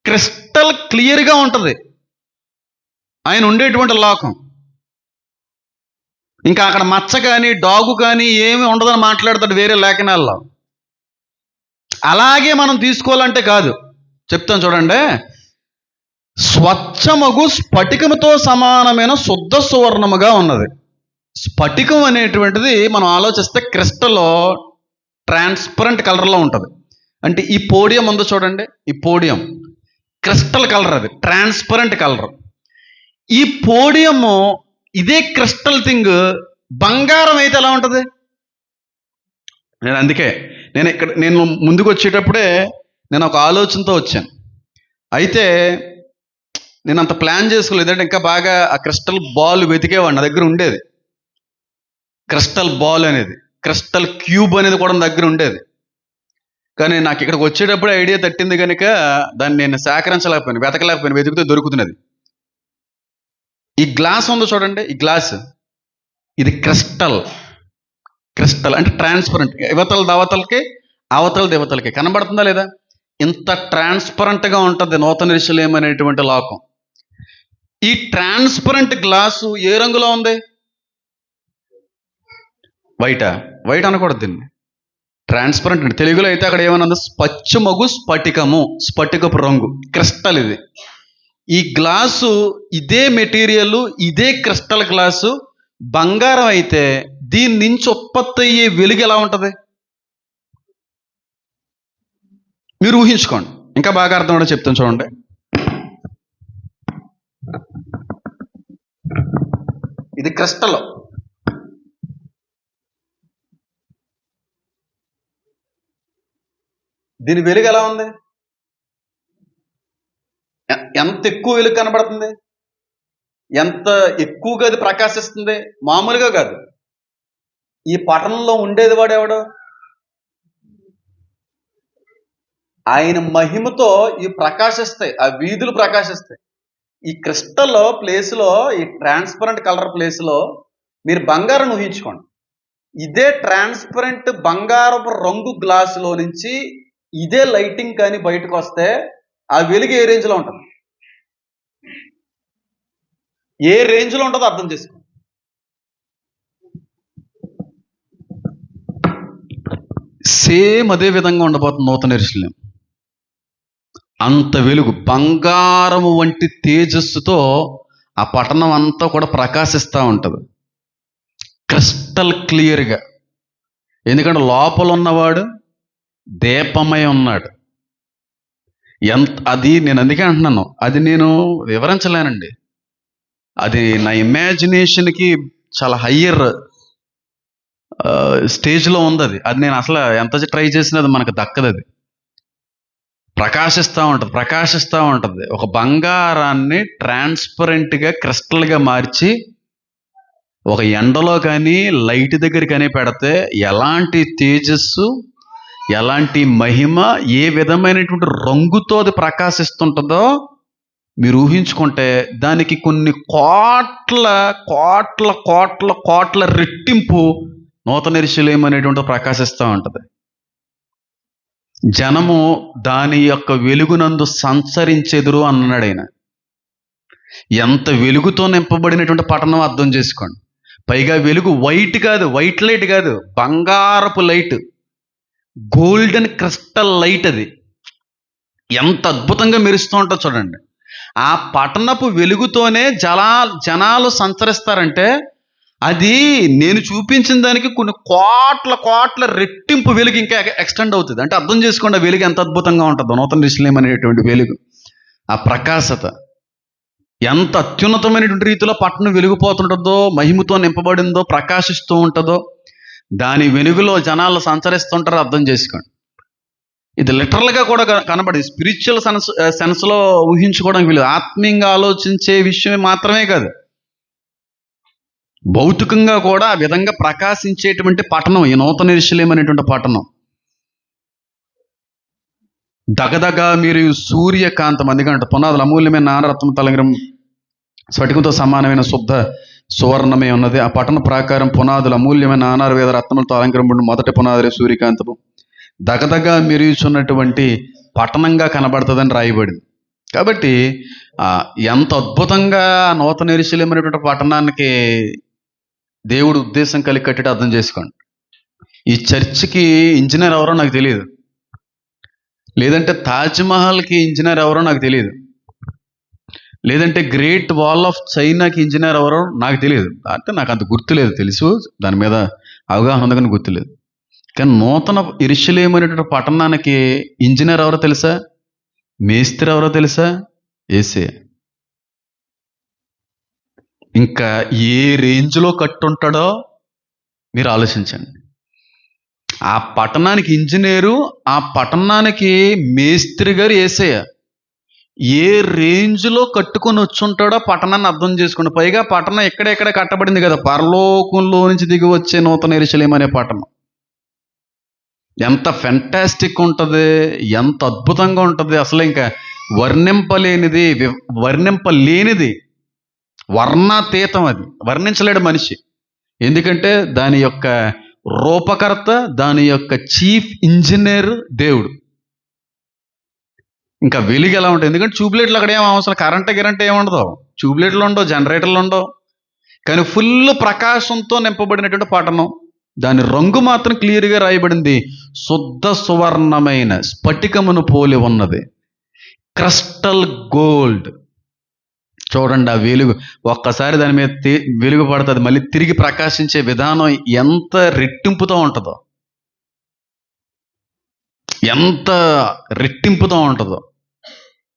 క్రిస్టల్ క్లియర్గా ఉంటుంది ఆయన ఉండేటువంటి లోకం. ఇంకా అక్కడ మచ్చ కానీ డాగు కానీ ఏమి ఉండదని మాట్లాడతాడు వేరే లేఖనాల్లో. అలాగే మనం తీసుకోవాలంటే కాదు. చెప్తాను చూడండి. స్వచ్ఛమగు స్ఫటికముతో సమానమైన శుద్ధ సువర్ణముగా ఉన్నది. స్ఫటికం అనేటువంటిది మనం ఆలోచిస్తే క్రిస్టల్ ట్రాన్స్పరెంట్ కలర్లో ఉంటుంది. అంటే ఈ పోడియం ఉందో చూడండి, ఈ పోడియం క్రిస్టల్ కలర్, అది ట్రాన్స్పరెంట్ కలర్. ఈ పోడియము ఇదే క్రిస్టల్ థింగ్ బంగారం అయితే ఎలా ఉంటుంది? అందుకే నేను ముందుకు వచ్చేటప్పుడే నేను ఒక ఆలోచనతో వచ్చాను. అయితే నేను అంత ప్లాన్ చేసుకోలేదు. అంటే ఇంకా బాగా ఆ క్రిస్టల్ బాల్ వెతికేవాడిని. నా దగ్గర ఉండేది క్రిస్టల్ బాల్ అనేది, క్రిస్టల్ క్యూబ్ అనేది కూడా నా దగ్గర ఉండేది. కానీ నాకు ఇక్కడికి వచ్చేటప్పుడు ఐడియా తట్టింది కనుక దాన్ని నేను సేకరించలేకపోయాను, వెతకలేకపోయాను. వెతికితే దొరుకుతున్నది. ఈ గ్లాస్ ఉందో చూడండి, ఈ గ్లాస్ ఇది క్రిస్టల్. క్రిస్టల్ అంటే ట్రాన్స్పరెంట్. యువతల దవతలకి అవతల దేవతలకి కనబడుతుందా లేదా? ఇంత ట్రాన్స్పరెంట్గా ఉంటుంది నూతన యెరూషలేము అనేటువంటి లోకం. ఈ ట్రాన్స్పరెంట్ గ్లాసు ఏ రంగులో ఉంది? వైట్ అనకూడదు దీన్ని. ట్రాన్స్పరెంట్ అంటే తెలుగులో అయితే అక్కడ ఏమన్నా పచ్చమగు స్ఫటికము, స్ఫటికపు రంగు, క్రిస్టల్ ఇది. ఈ గ్లాసు ఇదే మెటీరియల్, ఇదే క్రిస్టల్ గ్లాసు బంగారం అయితే దీని నుంచి ఉత్పత్తి అయ్యే వెలుగు ఎలా ఉంటుంది మీరు ఊహించుకోండి. ఇంకా బాగా అర్థం కూడా చెప్తాను చూడండి. ఇది క్రిస్టల్, దీని వెలుగు ఎలా ఉంది? ఎంత ఎక్కువ వెలుగు కనబడుతుంది, ఎంత ఎక్కువగా అది ప్రకాశిస్తుంది. మామూలుగా కాదు. ఈ పట్టణంలో ఉండేది వాడెవడో? ఆయన మహిమతో ఇవి ప్రకాశిస్తాయి, ఆ వీధులు ప్రకాశిస్తాయి. ఈ క్రిస్టల్ ప్లేస్లో, ఈ ట్రాన్స్పరెంట్ కలర్ ప్లేస్లో మీరు బంగారం ఊహించుకోండి. ఇదే ట్రాన్స్పరెంట్ బంగారపు రంగు గ్లాసులో నుంచి ఇదే లైటింగ్ కానీ బయటకు వస్తే ఆ వెలుగు ఏ రేంజ్లో ఉంటుంది? ఏ రేంజ్లో ఉంటుందో అర్థం చేసుకో. సేమ్ అదే విధంగా ఉండబోతుంది నూతన యెరూషలేము. అంత వెలుగు, బంగారము వంటి తేజస్సుతో ఆ పట్టణం అంతా కూడా ప్రకాశిస్తూ ఉంటుంది, క్రిస్టల్ క్లియర్గా. ఎందుకంటే లోపల ఉన్నవాడు దీపమై ఉన్నాడు. అది నేను అందుకే అంటున్నాను, అది నేను వివరించలేనండి. అది నా ఇమాజినేషన్కి చాలా హయ్యర్ స్టేజ్లో ఉంది. అది నేను అసలు ఎంత ట్రై చేసినా అది మనకు దక్కదు. అది ప్రకాశిస్తూ ఉంటుంది. ఒక బంగారాన్ని ట్రాన్స్పరెంట్గా క్రిస్టల్గా మార్చి ఒక ఎండలో కానీ లైట్ దగ్గర కానీ పెడితే ఎలాంటి తేజస్సు, ఎలాంటి మహిమ, ఏ విధమైనటువంటి రంగుతో అది ప్రకాశిస్తుంటుందో మీరు ఊహించుకుంటే దానికి కొన్ని కోట్ల కోట్ల కోట్ల కోట్ల రెట్టింపు నూతన యెరూషలేము అనేటువంటి ప్రకాశిస్తూ ఉంటుంది. జనము దాని యొక్క వెలుగునందు సంచరించెదురు అన్నాడు ఆయన. ఎంత వెలుగుతో నింపబడినటువంటి పట్టణం అర్థం చేసుకోండి. పైగా వెలుగు వైట్ కాదు, వైట్ లైట్ కాదు, బంగారపు లైట్, గోల్డెన్ క్రిస్టల్ లైట్. అది ఎంత అద్భుతంగా మెరుస్తూ ఉంటుందో చూడండి. ఆ పట్టణపు వెలుగుతోనే జనాలు సంచరిస్తారంటే అది నేను చూపించిన దానికి కొన్ని కోట్ల కోట్ల రెట్టింపు వెలుగు ఇంకా ఎక్స్టెండ్ అవుతుంది. అంటే అర్థం చేసుకోండి ఆ వెలుగు ఎంత అద్భుతంగా ఉంటుందో. నూతన యెరూషలేము అనేటువంటి వెలుగు, ఆ ప్రకాశత ఎంత అత్యున్నతమైనటువంటి రీతిలో పట్టణం వెలిగిపోతుంటుందో, మహిమతో నింపబడిందో, ప్రకాశిస్తూ ఉంటుందో, దాని వెలుగులో జనాలు సంచరిస్తుంటారో అర్థం చేసుకోండి. ఇది లిటరల్గా కూడా కనబడింది. స్పిరిచువల్ సెన్స్లో ఊహించుకోవడానికి వీలు. ఆత్మీయంగా ఆలోచించే విషయమే మాత్రమే కాదు, భౌతికంగా కూడా ఆ విధంగా ప్రకాశించేటువంటి పట్టణం ఈ నూతన యెరూషలేము అనేటువంటి పట్టణం. దగదగ మీరు సూర్యకాంతం, అందుకంటే పునాదులు అమూల్యమైన నానరత్నం తలంగరం స్ఫటికంతో సమానమైన శుద్ధ సువర్ణమే ఉన్నది. ఆ పట్టణ ప్రాకారం పునాదులు అమూల్యమైన నానారవేద రత్నములతో అలంకరింపబడిన మొదటి పునాదులే సూర్యకాంతము. దగదగ మెరుగుచున్నటువంటి పట్టణంగా కనబడుతుందని రాయబడింది. కాబట్టి ఎంత అద్భుతంగా నూతన యెరూషలేము అనేటువంటి పట్టణానికి దేవుడు ఉద్దేశం కలిగి కట్టడం అర్థం చేసుకోండి. ఈ చర్చికి ఇంజనీర్ ఎవరో నాకు తెలియదు, లేదంటే తాజ్మహల్కి ఇంజనీర్ ఎవరో నాకు తెలియదు, లేదంటే గ్రేట్ వాల్ ఆఫ్ చైనాకి ఇంజనీర్ ఎవరో నాకు తెలియదు. అంటే నాకు అంత గుర్తులేదు, తెలుసు దాని మీద అవగాహన ఉంది కానీ గుర్తులేదు. కానీ నూతన యెరూషలేము అనేటువంటి పట్టణానికి ఇంజనీర్ ఎవరో తెలుసా? మేస్త్రి ఎవరో తెలుసా? యేసే. ఇంకా ఏ రేంజ్లో కట్టుంటాడో మీరు ఆలోచించండి. ఆ పట్టణానికి ఇంజనీరు, ఆ పట్టణానికి మేస్త్రి గారు యేసయ్య. ఏ రేంజ్లో కట్టుకొని వచ్చుంటాడో పట్టణాన్ని అర్థం చేసుకోండి. పైగా పట్టణం ఎక్కడెక్కడ కట్టబడింది కదా, పరలోకంలో నుంచి దిగి వచ్చే నూతన యెరూషలేము అనే పట్టణం. ఎంత ఫెంటాస్టిక్ ఉంటుంది, ఎంత అద్భుతంగా ఉంటుంది, అసలు ఇంకా వర్ణింపలేనిది, వర్ణింపలేనిది, వర్ణాతీతం. అది వర్ణించలేడు మనిషి. ఎందుకంటే దాని యొక్క రూపకర్త, దాని యొక్క చీఫ్ ఇంజనీర్ దేవుడు. ఇంకా వెలుగు ఎలా ఉంటుంది? ఎందుకంటే ట్యూబ్లైట్లు అక్కడ ఏం అవసరం, కరెంట్ ఏముండదు, ట్యూబ్లైట్లు ఉండవు, జనరేటర్లు ఉండవు. కానీ ఫుల్ ప్రకాశంతో నింపబడినటువంటి పట్టణం. దాని రంగు మాత్రం క్లియర్గా రాయబడింది, శుద్ధ సువర్ణమైన స్ఫటికమును పోలి ఉన్నది, క్రిస్టల్ గోల్డ్. చూడండి ఆ వెలుగు, ఒక్కసారి దాని మీద వెలుగు పడుతుంది, మళ్ళీ తిరిగి ప్రకాశించే విధానం ఎంత రెట్టింపుతో ఉంటుందో, ఎంత రెట్టింపుతో ఉంటుందో.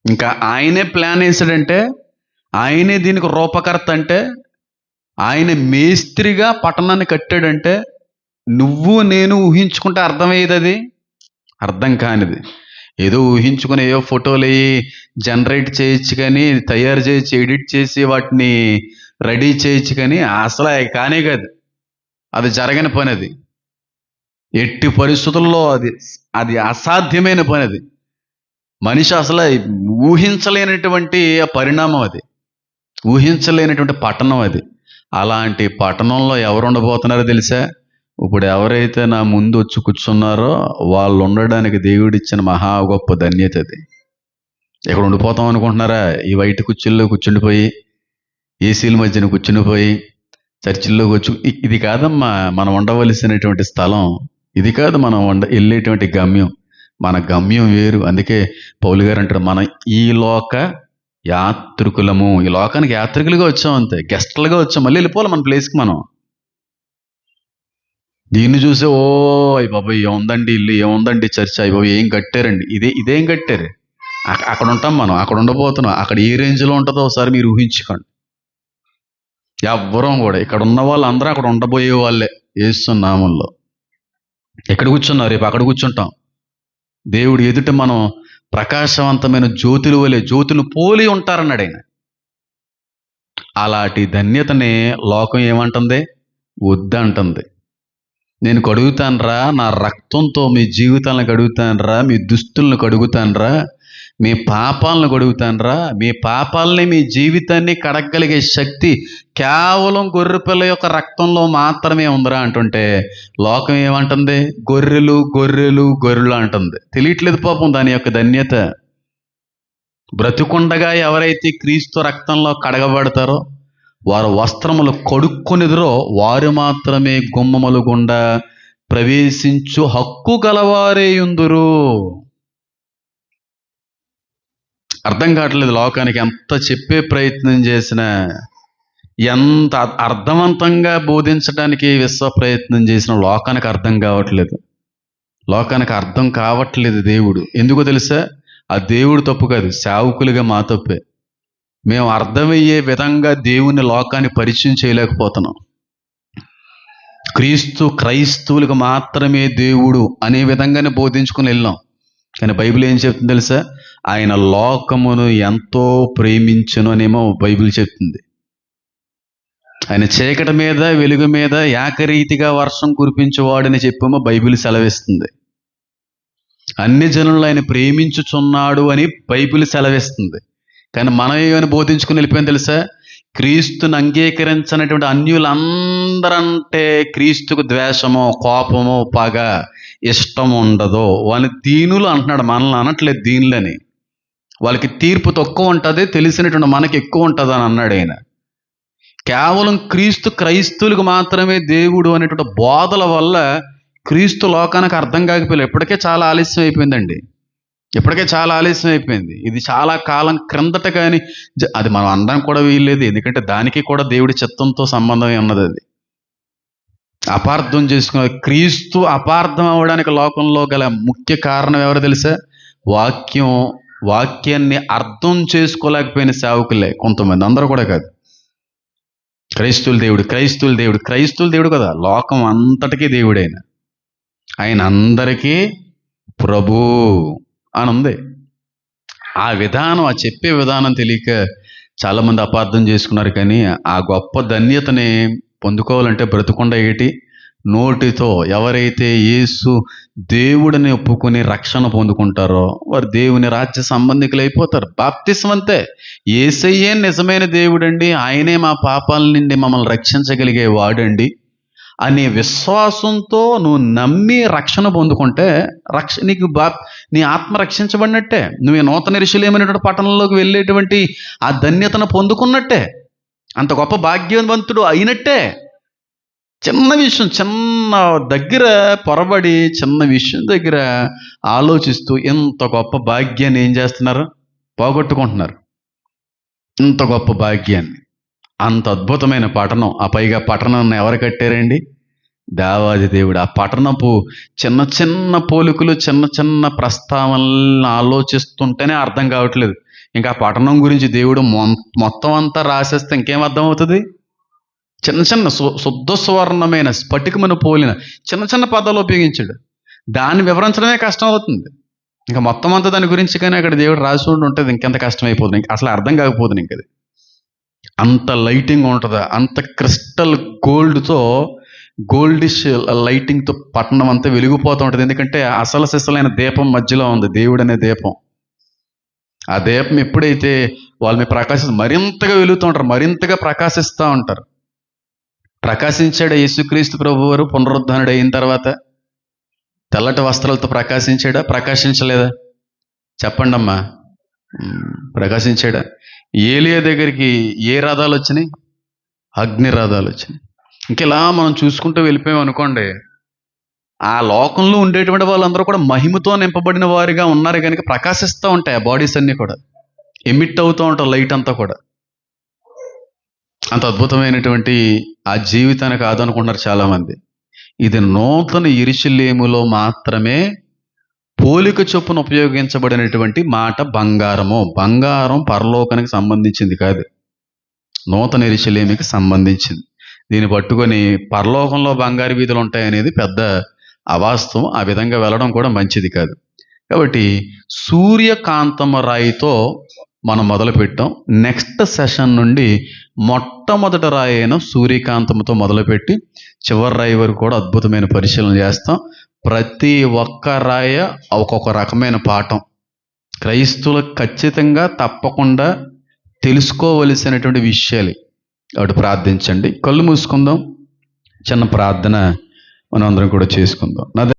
ఇంకా ఆయనే ప్లాన్ వేసాడంటే, ఆయనే దీనికి రూపకర్త అంటే, ఆయన మేస్త్రిగా పట్టణాన్ని కట్టాడంటే, నువ్వు నేను ఊహించుకుంటే అర్థమయ్యేది అది అర్థం కానిది. ఏదో ఊహించుకుని ఏవో ఫోటోలు జనరేట్ చేయొచ్చు కానీ, తయారు చేయొచ్చు, ఎడిట్ చేసి వాటిని రెడీ చేయొచ్చు కానీ అసలు కానే కాదు, అది జరగని పని. అది ఎట్టి పరిస్థితుల్లో అది అసాధ్యమైన పని. అది మనిషి అసలు ఊహించలేనటువంటి పరిణామం, అది ఊహించలేనటువంటి పట్టణం. అది అలాంటి పట్టణంలో ఎవరు ఉండబోతున్నారో తెలుసా? ఇప్పుడు ఎవరైతే నా ముందు వచ్చి కూర్చున్నారో వాళ్ళు ఉండడానికి దేవుడిచ్చిన మహా గొప్ప ధన్యత అది. ఎక్కడ ఉండిపోతాం అనుకుంటున్నారా? ఈ వైట్ కుర్చీల్లో కూర్చుండిపోయి, ఏసీల మధ్యన కూర్చునిపోయి, చర్చిల్లో ఇది కాదమ్మా మనం ఉండవలసినటువంటి స్థలం. ఇది కాదు మనం వెళ్ళేటువంటి గమ్యం. మన గమ్యం వేరు. అందుకే పౌలు గారు అంటారు, మనం ఈ లోక యాత్రికులము. ఈ లోకానికి యాత్రికులుగా వచ్చాం, అంతే, గెస్ట్లుగా వచ్చాం. మళ్ళీ వెళ్ళిపోవాలి మన ప్లేస్కి మనం. దీన్ని చూసే ఓ అయ్య బాబాయ్ ఏముందండి ఇల్లు, ఏముందండి చర్చ్, అయ్య బాబాయ్ ఏం కట్టారండి, ఇదేం కట్టారు. అక్కడ ఉంటాం మనం, అక్కడ ఉండబోతున్నాం. అక్కడ ఏ రేంజ్లో ఉంటుందో ఒకసారి మీరు ఊహించుకోండి. ఎవ్వరం కూడా, ఇక్కడ ఉన్న వాళ్ళు అందరూ అక్కడ ఉండబోయే వాళ్ళే యేసు నామంలో. ఎక్కడ కూర్చున్నారు, రేపు అక్కడ కూర్చుంటాం. దేవుడు ఎదుట మనం ప్రకాశవంతమైన జ్యోతులు వలె, జ్యోతులు పోలి ఉంటారన్నాడు ఆయన. అలాంటి ధన్యతని లోకం ఏమంటుంది? వద్దంటుంది. నేను కడుగుతానరా, నా రక్తంతో మీ జీవితాలను కడుగుతానరా, మీ దుస్తులను కడుగుతానరా, మీ పాపాలను కడుగుతానరా, మీ పాపాలని మీ జీవితాన్ని కడగలిగే శక్తి కేవలం గొర్రెపిల్ల యొక్క రక్తంలో మాత్రమే ఉందిరా అంటుంటే లోకం ఏమంటుంది? గొర్రెలు గొర్రెలు గొర్రెలు అంటుంది. తెలియట్లేదు పాపం దాని యొక్క ధన్యత. బ్రతికుండగా ఎవరైతే క్రీస్తు రక్తంలో కడగబడతారో, వారు వస్త్రములు కడుక్కొనిదిరో వారు మాత్రమే గుమ్మములు గుండా ప్రవేశించు హక్కు గలవారేయుందురు. అర్థం కావట్లేదు లోకానికి. ఎంత చెప్పే ప్రయత్నం చేసినా, ఎంత అర్థవంతంగా బోధించడానికి విశ్వ ప్రయత్నం చేసిన లోకానికి అర్థం కావట్లేదు. లోకానికి అర్థం కావట్లేదు దేవుడు. ఎందుకో తెలుసా? ఆ దేవుడు తప్పు కాదు, సేవకులుగా మా తప్పే. మేము అర్థమయ్యే విధంగా దేవుని లోకాన్ని పరిచయం చేయలేకపోతున్నాం. క్రైస్తవులకు మాత్రమే దేవుడు అనే విధంగానే బోధించుకుని వెళ్ళాం. కానీ బైబిల్ ఏం చెప్తుంది తెలుసా? ఆయన లోకమును ఎంతో ప్రేమించును అనేమో బైబిల్ చెప్తుంది. ఆయన చీకటి మీద వెలుగు మీద ఏకరీతిగా వర్షం కురిపించేవాడని చెప్పేమో బైబిల్ సెలవిస్తుంది. అన్ని జనులను ఆయన ప్రేమించుచున్నాడు అని బైబిల్ సెలవిస్తుంది. కానీ మనం ఏమైనా బోధించుకుని వెళ్ళిపోయింది తెలుసా? క్రీస్తుని అంగీకరించినటువంటి అన్యులందరంటే క్రీస్తుకు ద్వేషము, కోపము, పగ, ఇష్టం ఉండదు. వాళ్ళని దీనులు అంటున్నాడు, మనల్ని అనట్లేదు దీనులని. వాళ్ళకి తీర్పు తక్కువ ఉంటుంది, తెలిసినటువంటి మనకి ఎక్కువ ఉంటుంది అని అన్నాడు ఆయన. కేవలం క్రైస్తువులకు మాత్రమే దేవుడు అనేటువంటి బోధల వల్ల క్రీస్తు లోకానికి అర్థం కాకపోలేదు. ఇప్పటికే చాలా ఆలస్యం అయిపోయిందండి. ఇది చాలా కాలం క్రిందట, కానీ అది మనం అనడానికి కూడా వీల్లేదు. ఎందుకంటే దానికి కూడా దేవుడి చిత్తంతో సంబంధమే ఉన్నది. అది అపార్థం చేసుకున్న క్రీస్తు అపార్థం అవ్వడానికి లోకంలో గల ముఖ్య కారణం ఎవరో తెలుసా? వాక్యాన్ని అర్థం చేసుకోలేకపోయిన సేవకులే కొంతమంది, అందరూ కూడా కాదు. క్రైస్తువుల దేవుడు కదా, లోకం అంతటికీ దేవుడైన ఆయన అందరికీ ప్రభు అని ఉంది. ఆ విధానం, ఆ చెప్పే విధానం తెలియక చాలామంది అపార్థం చేసుకున్నారు. కానీ ఆ గొప్ప ధన్యతని పొందుకోవాలంటే బ్రతుకుండా ఏటి నోటితో ఎవరైతే యేసు దేవుడిని ఒప్పుకొని రక్షణ పొందుకుంటారో వారు దేవుని రాజ్య సంబంధికులు అయిపోతారు. బాప్తిస్మం అంతే. యేసయ్యే నిజమైన దేవుడండి, ఆయనే మా పాపాల నుండి మమ్మల్ని రక్షించగలిగే వాడండి అనే విశ్వాసంతో నువ్వు నమ్మి రక్షణ పొందుకుంటే నీ ఆత్మ రక్షించబడినట్టే. నువ్వు నూతన యెరూషలేము పట్టణంలోకి వెళ్ళేటువంటి ఆ ధన్యతను పొందుకున్నట్టే, అంత గొప్ప భాగ్యవంతుడు అయినట్టే. చిన్న దగ్గర పొరబడి చిన్న విషయం దగ్గర ఆలోచిస్తూ ఇంత గొప్ప భాగ్యాన్ని ఏం చేస్తున్నారు? పోగొట్టుకుంటున్నారు. ఇంత గొప్ప భాగ్యాన్ని, అంత అద్భుతమైన పట్టణం, ఆ పైగా పట్టణాన్ని ఎవరు కట్టారండి? దేవాది దేవుడు. ఆ పట్టణపు చిన్న చిన్న పోలికలు, చిన్న చిన్న ప్రస్తావనలను ఆలోచిస్తుంటేనే అర్థం కావట్లేదు. ఇంకా ఆ పట్టణం గురించి దేవుడు మొత్తం అంతా రాసేస్తే ఇంకేం అర్థం అవుతుంది? చిన్న శుద్ధ సువర్ణమైన స్ఫటికమును పోలిన చిన్న పదాలు ఉపయోగించాడు. దాన్ని వివరించడమే కష్టం అవుతుంది. ఇంకా మొత్తం అంతా దాని గురించి కానీ అక్కడ దేవుడు రాసి ఉంటుంది, ఇంకెంత కష్టం అయిపోతుంది, అసలు అర్థం కాకపోతుంది. ఇంకది అంత లైటింగ్ ఉంటుంది, అంత క్రిస్టల్ గోల్డిష్ లైటింగ్తో పట్టణం అంతా వెలిగిపోతూ ఉంటుంది. ఎందుకంటే అసలు సిసలైన దీపం మధ్యలో ఉంది, దేవుడు అనే దీపం. ఆ దీపం ఎప్పుడైతే వాళ్ళ మీద మరింతగా వెలుగుతూ ఉంటారు, మరింతగా ప్రకాశిస్తూ ఉంటారు. ప్రకాశించాడు యేసుక్రీస్తు ప్రభువారు పునరుద్ధానుడు అయిన తర్వాత. తెల్లటి వస్త్రాలతో ప్రకాశించాడా? ప్రకాశించలేదా? చెప్పండి అమ్మా. ప్రకాశించాడా? ఏలియా దగ్గరికి ఏ రథాలు వచ్చినాయి? అగ్ని రథాలు వచ్చినాయి. ఇంకెలా మనం చూసుకుంటూ వెళ్ళిపోయాం అనుకోండి, ఆ లోకంలో ఉండేటువంటి వాళ్ళందరూ కూడా మహిమతో నింపబడిన వారిగా ఉన్నారు కనుక ప్రకాశిస్తూ ఉంటాయి. ఆ బాడీస్ అన్నీ కూడా ఎమిట్ అవుతూ ఉంటాయి, లైట్ అంతా కూడా. అంత అద్భుతమైనటువంటి ఆ జీవితాన్ని కాదనుకుంటున్నారు చాలామంది. ఇది నూతన యెరూషలేములో మాత్రమే పోలిక చొప్పున ఉపయోగించబడినటువంటి మాట బంగారం పరలోకానికి సంబంధించింది కాదు, నూతన యెరూషలేముకి సంబంధించింది. దీన్ని పట్టుకొని పరలోకంలో బంగారు వీధులు ఉంటాయనేది పెద్ద అవాస్తవం. ఆ విధంగా వెళ్ళడం కూడా మంచిది కాదు. కాబట్టి సూర్యకాంతమ రాయితో మనం మొదలుపెట్టాం. నెక్స్ట్ సెషన్ నుండి మొట్టమొదటి రాయి అయిన సూర్యకాంతంతో మొదలుపెట్టి చివరి రాయి వరకు కూడా అద్భుతమైన పరిశీలన చేస్తాం. ప్రతి ఒక్క రాయ ఒక్కొక్క రకమైన పాఠం. క్రైస్తవులకు ఖచ్చితంగా తప్పకుండా తెలుసుకోవలసినటువంటి విషయాలు. కాబట్టి ప్రార్థించండి. కళ్ళు మూసుకుందాం, చిన్న ప్రార్థన మనం అందరం కూడా చేసుకుందాం.